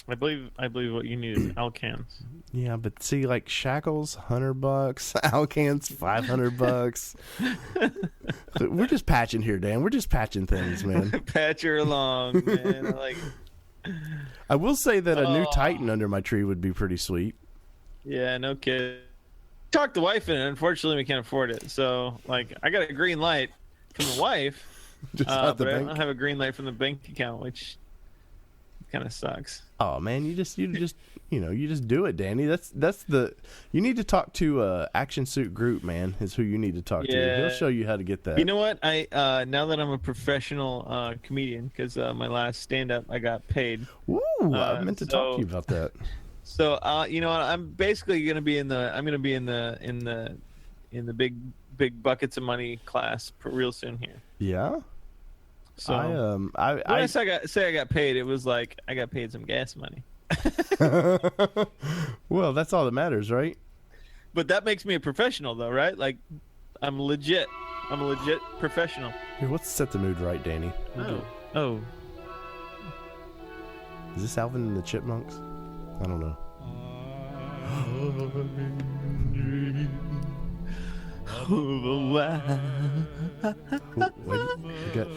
C: I believe what you need is Alcans.
A: Yeah, but see, like shackles, $100, Alcans, $500. We're just patching here, Dan. We're just patching things, man.
C: Patch her along, man. I like it.
A: I will say that a new Titan under my tree would be pretty sweet.
C: Yeah, no kid. Talked the wife in it. Unfortunately, we can't afford it. So, like, I got a green light from the wife,
A: Just not the
C: but I
A: bank.
C: don't have a green light from the bank account, which kind of sucks.
A: Oh man, you just do it, Danny. You need to talk to Action Suit Group, man. Is who you need to talk to. He'll show you how to get that.
C: You know what? I now that I'm a professional comedian, because my last stand-up I got paid.
A: Ooh, I meant to talk to you about that.
C: So you know what? I'm basically gonna be in the big buckets of money class real soon here.
A: Yeah.
C: So when I say I got paid, it was like I got paid some gas money.
A: Well, that's all that matters, right?
C: But that makes me a professional, though, right? Like, I'm legit. I'm a legit professional.
A: Here, let's set the mood right, Danny.
C: Oh.
A: Is this Alvin and the Chipmunks? I don't know.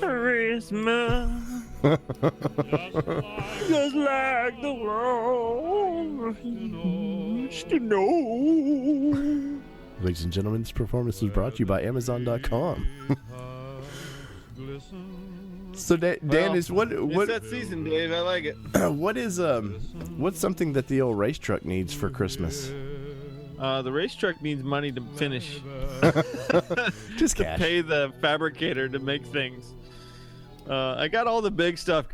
C: Christmas, just like the world used to know.
A: Ladies and gentlemen, this performance was brought to you by Amazon.com. So Dan is what
C: It's that season, Dave. I like it.
A: What's something that the old race truck needs for Christmas?
C: The race truck needs money to finish.
A: Just cash.
C: Pay the fabricator to make things. I got all the big stuff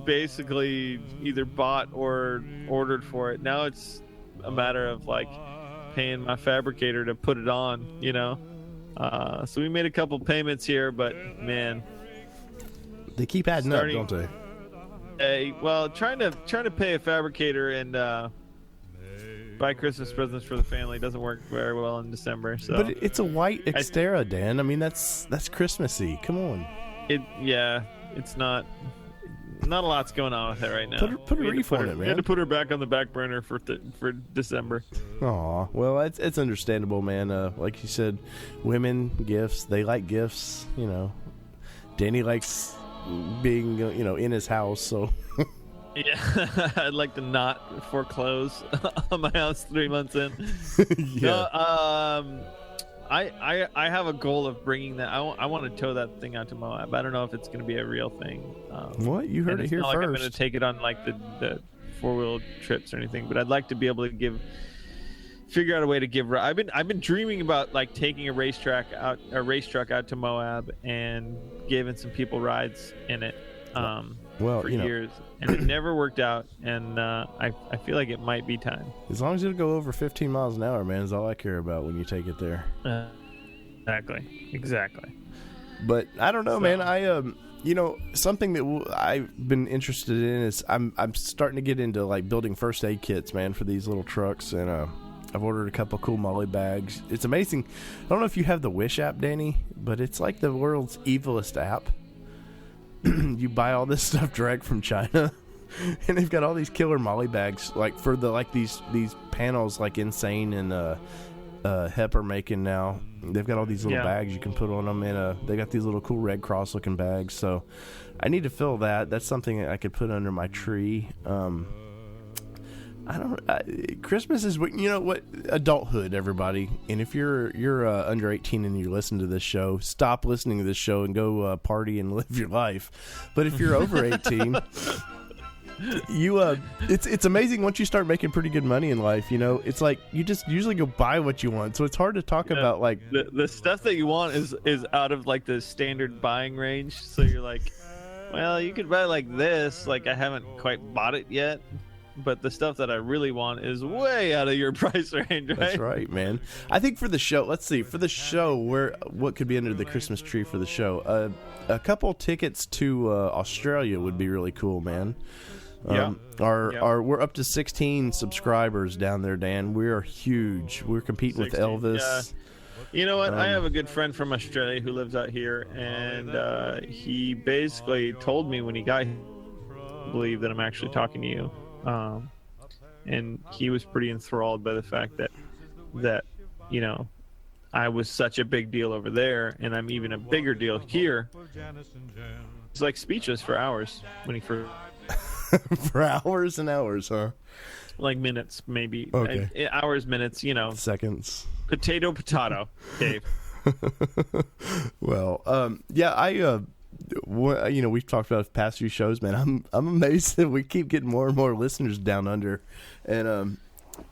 C: basically either bought or ordered for it. Now it's a matter of like paying my fabricator to put it on, you know. So we made a couple payments here, but man,
A: they keep adding up, don't they?
C: Well, trying to pay a fabricator and buy Christmas presents for the family doesn't work very well in December. So,
A: but it's a white Xterra, Dan. I mean, that's Christmassy. Come on.
C: It's not a lot's going on with it right now.
A: Put a reef on it, man.
C: We had to put her back on the back burner for December.
A: Aw, well, it's understandable, man. Like you said, women gifts. They like gifts. You know, Danny likes being in his house, so.
C: Yeah, I'd like to not foreclose on my house 3 months in.
A: Yeah.
C: No, I have a goal of bringing that. I want to tow that thing out to Moab. I don't know if it's going to be a real thing.
A: What? You heard it here
C: first.
A: first.
C: I'm going to take it on like the 4-wheel trips or anything, but I'd like to be able to figure out a way to give. I've been dreaming about like taking a race truck out to Moab and giving some people rides in it. For years, and it never worked out, and I feel like it might be time.
A: As long as it'll go over 15 miles an hour, man, is all I care about when you take it there.
C: Exactly.
A: But I don't know, man. I something that I've been interested in is I'm starting to get into like building first aid kits, man, for these little trucks, and I've ordered a couple cool molly bags. It's amazing. I don't know if you have the Wish app, Danny, but it's like the world's evilest app. You buy all this stuff direct from China, and they've got all these killer molly bags, like for these panels like Insain and Hep are making now. They've got all these little bags you can put on them, and they got these little cool Red Cross looking bags. So I need to fill that. That's something I could put under my tree. Christmas is what adulthood, everybody. And if you're under 18 and you listen to this show, stop listening to this show and go party and live your life. But if you're over 18, It's amazing once you start making pretty good money in life. You know, it's like you just usually go buy what you want, so it's hard to talk about like
C: the stuff that you want is out of like the standard buying range. So you're like, well, you could buy like this. Like I haven't quite bought it yet. But the stuff that I really want is way out of your price range, right?
A: That's right, man. I think for the show, let's see, for the show, what could be under the Christmas tree for the show? A couple tickets to Australia would be really cool, man. We're up to 16 subscribers down there, Dan. We are huge. We're competing 16, with Elvis.
C: Yeah. You know what? I have a good friend from Australia who lives out here, and he basically told me when he got here, believe that I'm actually talking to you. And he was pretty enthralled by the fact that you know I was such a big deal over there, and I'm even a bigger deal here. It's like speechless for hours when he first.
A: For hours and hours, huh?
C: Like minutes, maybe.
A: Okay.
C: Hours, minutes. You know.
A: Seconds.
C: Potato, Dave.
A: Well, yeah, you know, we've talked about the past few shows, man. I'm amazed that we keep getting more and more listeners down under, and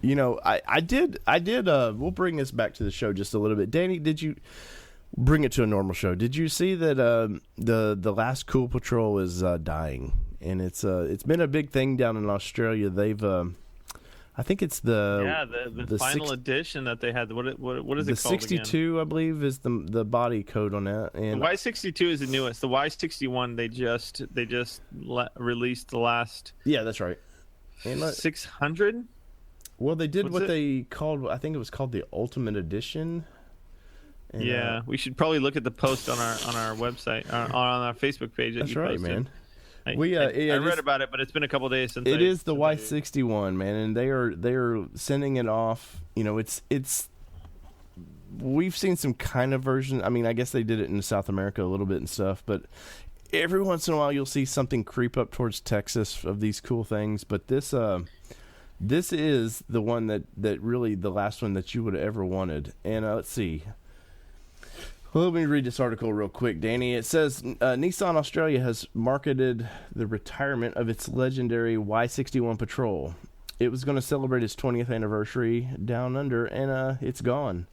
A: you know, I did. We'll bring this back to the show just a little bit. Danny, did you bring it to a normal show? Did you see that the last Cool Patrol is dying, and it's been a big thing down in Australia. They've I think it's the
C: final edition that they had. What is it called?
A: The 62, again? I believe, is the body code on that. And
C: the Y62 is the newest. The Y61 they just released the last.
A: Yeah, that's right.
C: 600.
A: Well, they did they called. I think it was called the Ultimate Edition. And,
C: yeah, we should probably look at the post on our website, on our Facebook page.
A: That's right,
C: posted.
A: Man.
C: I read about it, but it's been a couple of days since.
A: It is the Y61, man, and they are sending it off. You know, it's. We've seen some kind of version. I mean, I guess they did it in South America a little bit and stuff, but every once in a while you'll see something creep up towards Texas of these cool things. But this is the one that really the last one that you would have ever wanted. And let's see. Well, let me read this article real quick, Danny. It says Nissan Australia has marketed the retirement of its legendary Y61 Patrol. It was going to celebrate its 20th anniversary down under, and it's gone.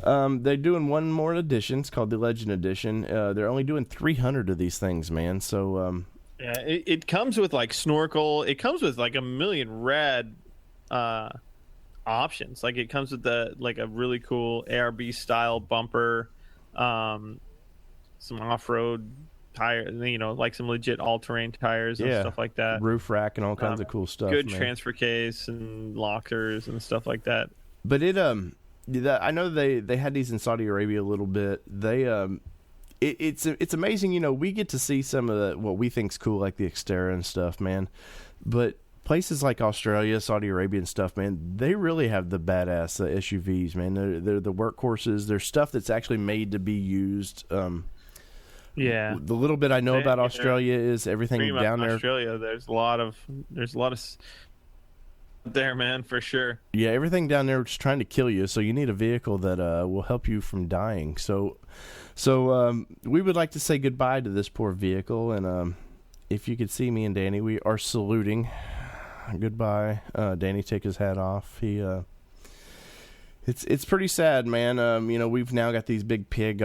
A: They're doing one more edition. It's called the Legend Edition. They're only doing 300 of these things, man. So
C: yeah, it comes with like snorkel. It comes with like a million rad options. Like it comes with a really cool ARB style bumper. Some off-road tire, you know, like some legit all-terrain tires and stuff like that.
A: Roof rack and all kinds of cool stuff.
C: Good transfer case and lockers and stuff like that.
A: But I know they had these in Saudi Arabia a little bit. It's amazing, you know. We get to see some of what we think's cool, like the Xterra and stuff, man. But places like Australia, Saudi Arabia and stuff, man, they really have the badass SUVs, man. They're the workhorses. They're stuff that's actually made to be used.
C: Yeah.
A: The little bit I know about Australia is everything down there.
C: Australia, there's a lot of there, man, for sure.
A: Yeah, everything down there is trying to kill you, so you need a vehicle that will help you from dying. So we would like to say goodbye to this poor vehicle, and if you could see me and Danny, we are saluting. Goodbye. Danny took his hat off. It's pretty sad, man. You know, we've now got these big pig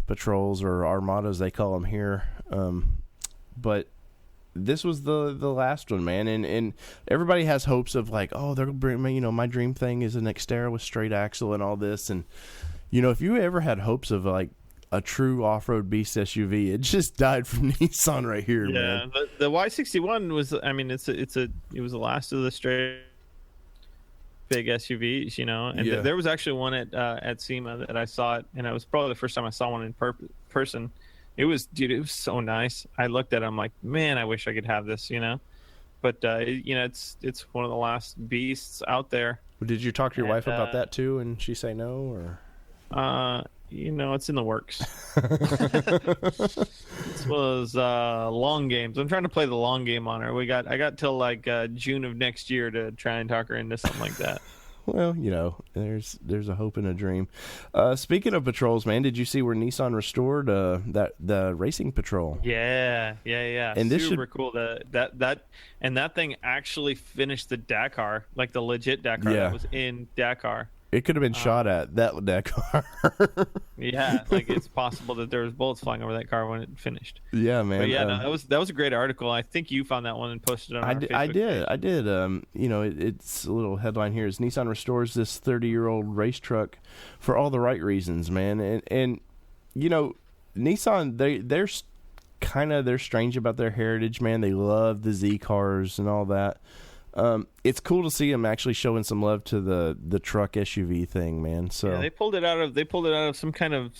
A: patrols, or armadas they call them here. But this was the last one, man. And everybody has hopes of like, oh, they're gonna bring me. You know, my dream thing is an Xterra with straight axle and all this. And you know, if you ever had hopes of like a true off-road beast SUV, it just died from Nissan right here, man.
C: Yeah, the Y61 was. I mean, it was the last of the straight big SUVs, you know. And there was actually one at SEMA that I saw it, and it was probably the first time I saw one in person. It was so nice. I looked at it, I'm like, man, I wish I could have this, you know. But you know, it's one of the last beasts out there.
A: Did you talk to your wife about that too, and she say no, or?
C: You know, it's in the works. This was long games. I'm trying to play the long game on her. I got till like June of next year to try and talk her into something like that.
A: Well, there's a hope and a dream. Speaking of patrols, man, did you see where Nissan restored the racing patrol?
C: Yeah.
A: And this
C: super cool. That thing actually finished the Dakar, like the legit Dakar that was in Dakar.
A: It could have been shot at that Dakar.
C: Yeah, like it's possible that there was bullets flying over that car when it finished.
A: Yeah, man.
C: But yeah, that was a great article. I think you found that one and posted it on our Facebook page.
A: I did. It's a little headline here is Nissan restores this 30-year-old race truck for all the right reasons, man. And Nissan, they're strange about their heritage, man. They love the Z cars and all that. It's cool to see them actually showing some love to the truck SUV thing, man. So
C: yeah, they pulled it out of some kind of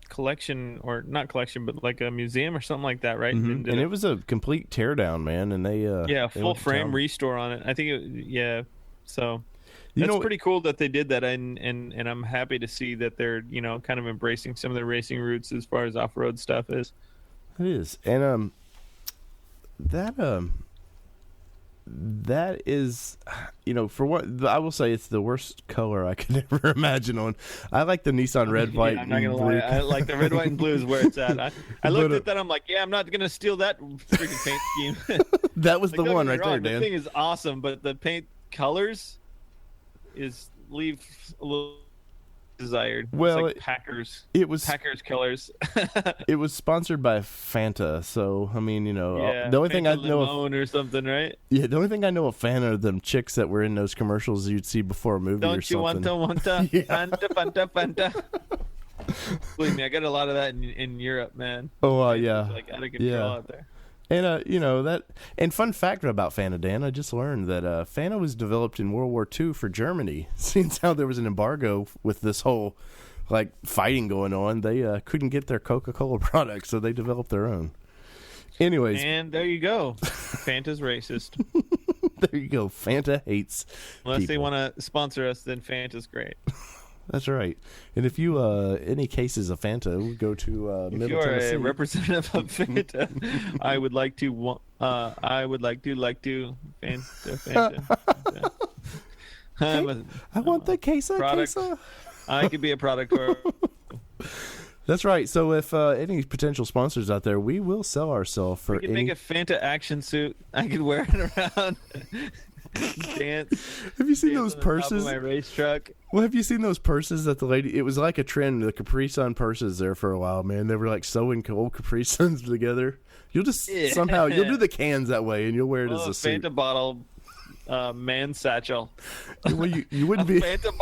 C: collection, or not collection, but like a museum or something like that, right?
A: Mm-hmm. And it was a complete teardown, man. And they
C: full frame restore on it. I think so. That's pretty cool that they did that, and I'm happy to see that they're kind of embracing some of the racing roots as far as off-road stuff is.
A: It is, and that is, for what I will say, it's the worst color I could ever imagine on. I like the Nissan red, white,
C: I'm not gonna
A: and blue.
C: lie. I like the red, white, and blue is where it's at. I looked at that. I'm like, I'm not gonna steal that freaking paint scheme.
A: That was the one right there, Dan.
C: The thing is awesome, but the paint colors leave a little desired.
A: Well,
C: it's like Packers.
A: It was
C: Packers colors.
A: It was sponsored by Fanta, so I mean, the only
C: Fanta
A: thing I know
C: or something, right?
A: Yeah, the only thing I know of Fanta are them chicks that were in those commercials you'd see before a movie or something.
C: Don't you want to
A: Yeah.
C: Fanta? Believe me, I got a lot of that in Europe, man.
A: Oh, yeah.
C: It's like out of control out there.
A: And that. And fun fact about Fanta, Dan, I just learned that Fanta was developed in World War II for Germany. Since how there was an embargo with this whole fighting going on, they couldn't get their Coca-Cola products, so they developed their own. Anyways,
C: and there you go. Fanta's racist.
A: There you go. Fanta hates.
C: Unless they
A: people.
C: want to sponsor us, then Fanta's great.
A: That's right. And if you any cases of Fanta, we go to
C: If
A: Middle
C: you are
A: Tennessee.
C: a representative of Fanta, I would like to Fanta.
A: I want the queso.
C: Product. I could be a product for.
A: That's right. So if any potential sponsors out there, we will sell ourselves for
C: We could make a Fanta action suit. I could wear it around. Dance.
A: Have you seen
C: dance
A: those
C: on the top of
A: purses?
C: my race truck.
A: Well, have you seen those purses that the lady? It was like a trend. The Capri Sun purses there for a while, man. They were like sewing old Capri Suns together. You'll just somehow you'll do the cans that way, and you'll wear it as a suit.
C: Fanta bottle, man satchel.
A: Well, you wouldn't be.
C: Fanta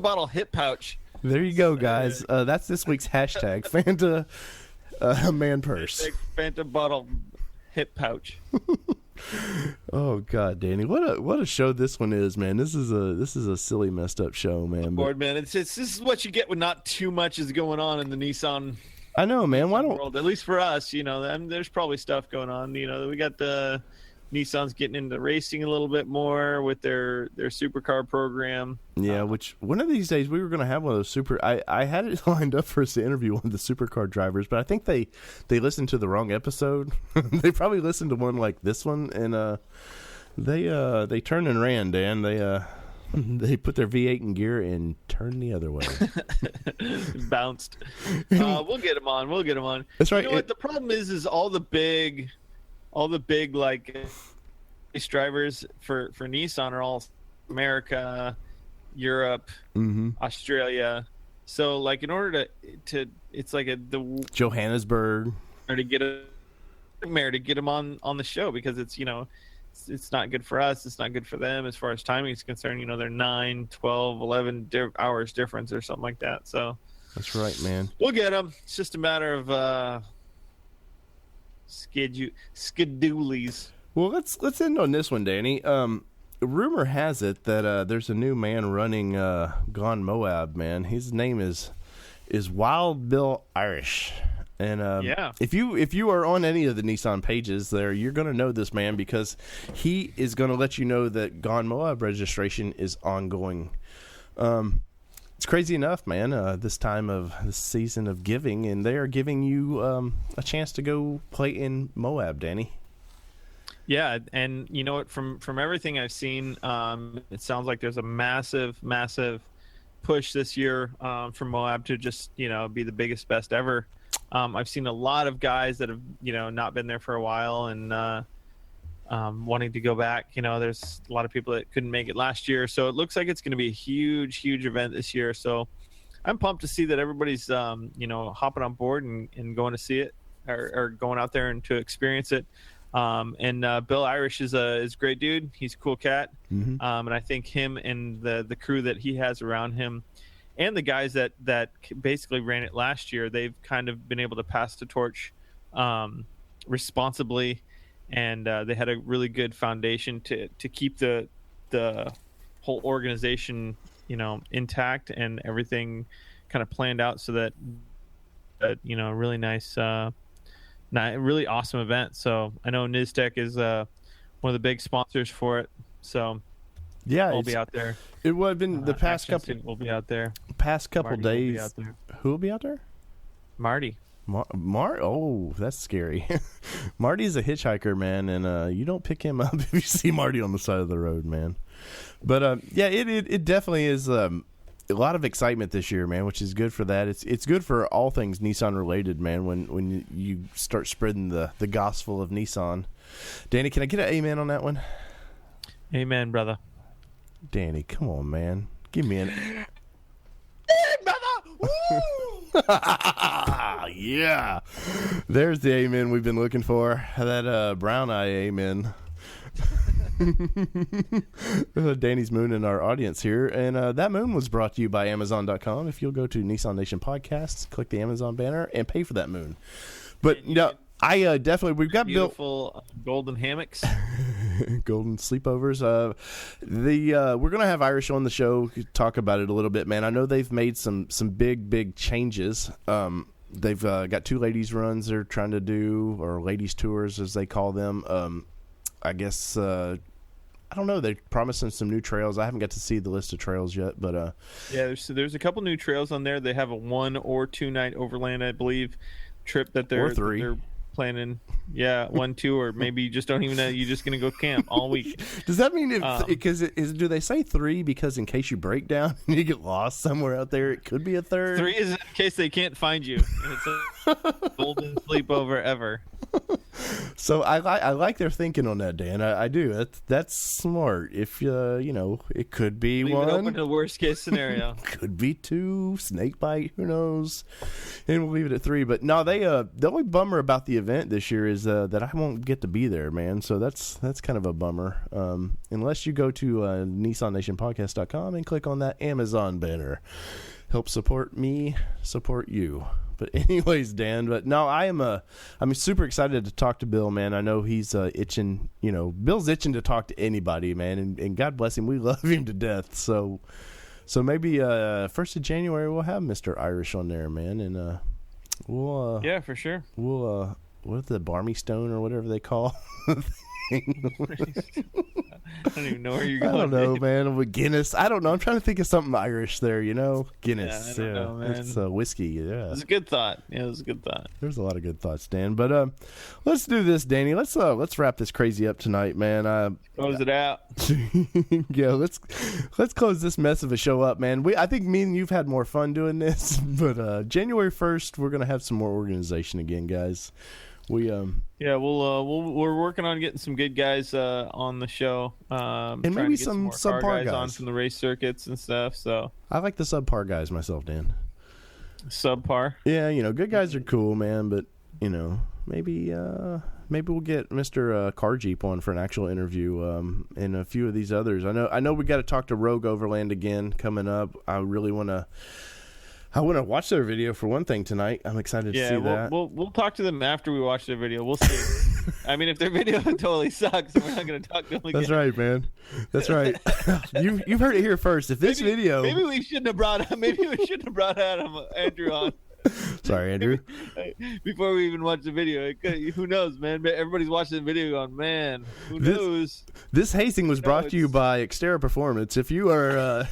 C: bottle hip pouch.
A: There you go, guys. That's this week's hashtag Fanta man purse.
C: Fanta bottle hip pouch.
A: Oh God, Danny, what a show this one is, man. This is a silly, messed up show, man.
C: Board, man. This is what you get when not too much is going on in the Nissan.
A: I know, man. Why don't
C: world? At least for us, there's probably stuff going on. We got the Nissan's getting into racing a little bit more with their supercar program.
A: Yeah, which one of these days we were going to have one of those I had it lined up for us to interview one of the supercar drivers, but I think they listened to the wrong episode. They probably listened to one like this one, and they turned and ran, Dan. They put their V8 in gear and turned the other way.
C: Bounced. We'll get them on.
A: That's right.
C: You know what the problem is all the big like race drivers for Nissan are all America, Europe, Australia. So like in order to it's like the
A: Johannesburg
C: or to get them on the show, because it's not good for us, it's not good for them as far as timing is concerned. They're 9, 12, 11 hours difference or something like that. So
A: that's right, man.
C: We'll get them. It's just a matter of schedulies.
A: Well, let's end on this one, Danny. Rumor has it that there's a new man running Gone Moab, man. His name is Wild Bill Irish. And if you are on any of the Nissan pages there, you're going to know this man, because he is going to let you know that Gone Moab registration is ongoing. It's crazy enough, man, this time of the season of giving, and they are giving you a chance to go play in Moab, Danny.
C: Yeah, and you know what? From everything I've seen, it sounds like there's a massive push this year for Moab to just be the biggest, best ever. I've seen a lot of guys that have not been there for a while and wanting to go back. There's a lot of people that couldn't make it last year, so it looks like it's going to be a huge event this year. So I'm pumped to see that everybody's hopping on board and going to see it or going out there and to experience it. And Bill Irish is a great dude. He's a cool cat.
A: Mm-hmm.
C: And I think him and the crew that he has around him and the guys that basically ran it last year, they've kind of been able to pass the torch responsibly, and they had a really good foundation to keep the whole organization intact and everything kind of planned out so that really nice really awesome event. So I know Niztec is one of the big sponsors for it, so
A: yeah,
C: we'll be out there.
A: It would have been the past couple.
C: We'll be out there.
A: Past couple
C: Marty
A: days.
C: will be out there.
A: Who will be out there?
C: Marty.
A: Oh, that's scary. Marty's a hitchhiker, man, and you don't pick him up if you see Marty on the side of the road, man. But yeah, it definitely is a lot of excitement this year, man, which is good for that. It's good for all things Nissan related, man. When you start spreading the gospel of Nissan. Danny, can I get an amen on that one?
C: Amen, brother.
A: Danny, come on, man, give me an.
C: Hey, brother! Woo!
A: Yeah, there's the amen we've been looking for. That brown eye amen. Danny's mooning our audience here, and that moon was brought to you by Amazon.com. If you'll go to Nissan Nation Podcasts, click the Amazon banner, and pay for that moon. But I definitely, we've got
C: beautiful golden hammocks,
A: golden sleepovers. We're gonna have Irish on the show to talk about it a little bit, man. I know they've made some big changes. They've got 2 ladies runs they're trying to do, or ladies tours as they call them. I guess I don't know. They're promising some new trails. I haven't got to see the list of trails yet, but
C: yeah, there's a couple new trails on there. They have a 1 or 2 night overland, I believe, trip that they're
A: or 3.
C: They're planning. Yeah, 1, 2, or maybe you just don't even know. You're just gonna go camp all week.
A: Does that mean do they say 3 because in case you break down and you get lost somewhere out there, it could be a 3rd?
C: 3 is in case they can't find you. And it's a golden sleepover ever.
A: So I like their thinking on that, Dan. I do. That's smart. If it could be
C: Leave
A: 1.
C: it open to the worst case scenario.
A: Could be 2. Snake bite. Who knows? And we'll leave it at 3. But no, the only bummer about the event this year is that I won't get to be there, man. So that's kind of a bummer. Unless you go to NissanNationPodcast.com and click on that Amazon banner. Help support me, support you. But anyways, Dan, but no, I'm super excited to talk to Bill, man. I know he's itching, Bill's itching to talk to anybody, man, and God bless him, we love him to death. So maybe 1st of January we'll have Mr. Irish on there, man, and we'll
C: yeah, for sure.
A: We'll what the Barmy Stone or whatever they call.
C: I don't even know where you're going.
A: I don't know, man. With Guinness, I don't know. I'm trying to think of something Irish there. Guinness.
C: Yeah, I don't know, man.
A: It's whiskey. Yeah,
C: it's a good thought. Yeah, it was a good thought.
A: There's a lot of good thoughts, Dan. But let's do this, Danny. Let's wrap this crazy up tonight, man.
C: Close it out.
A: Yeah, let's close this mess of a show up, man. I think me and you've had more fun doing this, but January 1st we're gonna have some more organization again, guys.
C: We're working on getting some good guys on the show,
A: and maybe some subpar guys
C: on from the race circuits and stuff. So
A: I like the subpar guys myself, Dan.
C: Subpar,
A: yeah, good guys are cool, man. But maybe we'll get Mr. CARjeep on for an actual interview, and a few of these others. I know we got to talk to RogueOverland again coming up. I really want to. I want to watch their video for one thing tonight. I'm excited to see that.
C: We'll talk to them after we watch their video. We'll see. I mean, if their video totally sucks, we're not going to talk to them again.
A: That's right, man. That's right. You've heard it here first. If this video,
C: maybe we shouldn't have brought Andrew on.
A: Sorry, Andrew.
C: Before we even watch the video, who knows, man? Everybody's watching the video going, man, who knows?
A: This hazing was brought to you by Xterra Performance. If you are,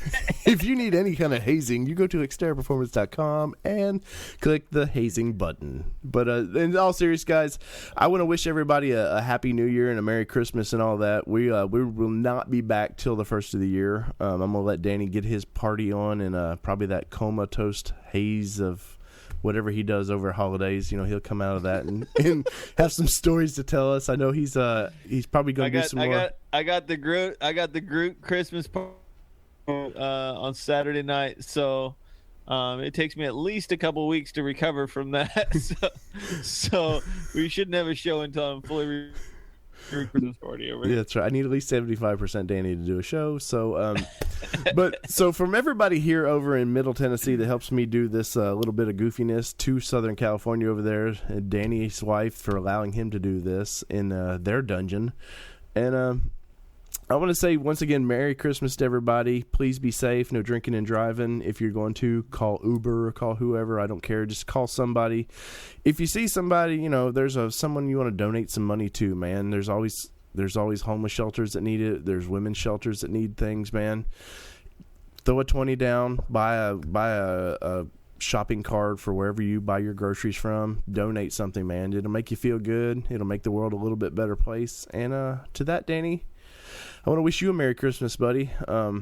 A: if you need any kind of hazing, you go to xterraperformance.com and click the hazing button. But in all serious, guys, I want to wish everybody a happy New Year and a Merry Christmas and all that. We will not be back till the first of the year. I'm gonna let Danny get his party on and probably that comatose haze of whatever he does over holidays. He'll come out of that and have some stories to tell us. I know he's probably going to do some more.
C: I got the Groot Christmas party on Saturday night, so it takes me at least a couple weeks to recover from that. So we shouldn't have a show until I'm fully Christmas party over.
A: Yeah, that's right. I need at least 75% Danny to do a show. So, so from everybody here over in Middle Tennessee that helps me do this little bit of goofiness to Southern California over there, and Danny's wife for allowing him to do this in their dungeon, and I want to say once again, Merry Christmas to everybody. Please be safe. No drinking and driving. If you're going to, call Uber or call whoever. I don't care. Just call somebody. If you see somebody, there's someone you want to donate some money to, man. There's always homeless shelters that need it. There's women's shelters that need things, man. Throw a 20 down. Buy a shopping cart for wherever you buy your groceries from. Donate something, man. It'll make you feel good. It'll make the world a little bit better place. And to that, Danny, I want to wish you a Merry Christmas, buddy. I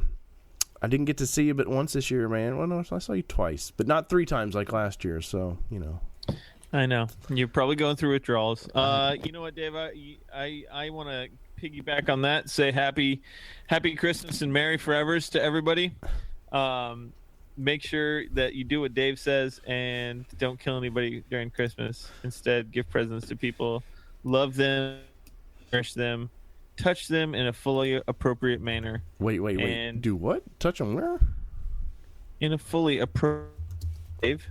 A: didn't get to see you but once this year, man. Well, no, I saw you twice, but not 3 times like last year, so,
C: I know. You're probably going through withdrawals. You know what, Dave? I want to piggyback on that, say happy Christmas and Merry Forevers to everybody. Make sure that you do what Dave says and don't kill anybody during Christmas. Instead, give presents to people. Love them, nourish them, touch them in a fully appropriate manner.
A: Wait. And do what? Touch them where?
C: In a fully appropriate. Dave,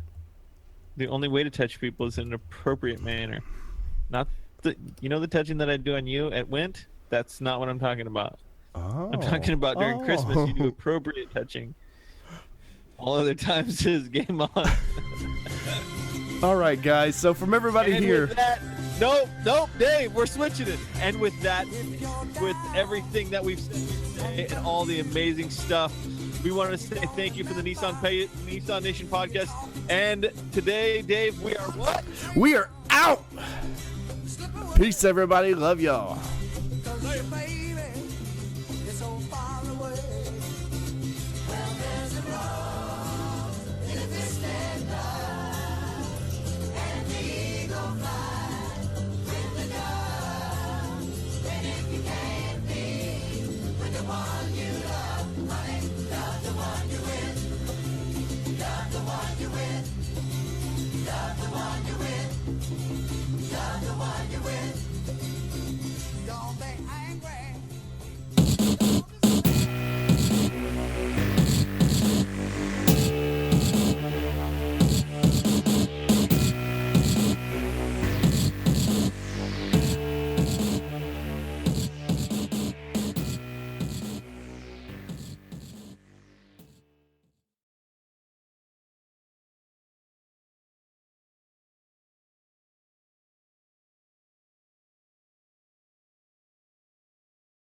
C: the only way to touch people is in an appropriate manner. Not the touching that I do on you at Wint? That's not what I'm talking about.
A: Oh.
C: I'm talking about during Christmas, you do appropriate touching. All other times is game on.
A: All right, guys. So from everybody
C: and
A: here.
C: With that, nope, Dave, we're switching it. And with that, with everything that we've said today and all the amazing stuff, we want to say thank you for the Nissan Nation podcast. And today, Dave, we are what?
A: We are out. Peace, everybody. Love y'all.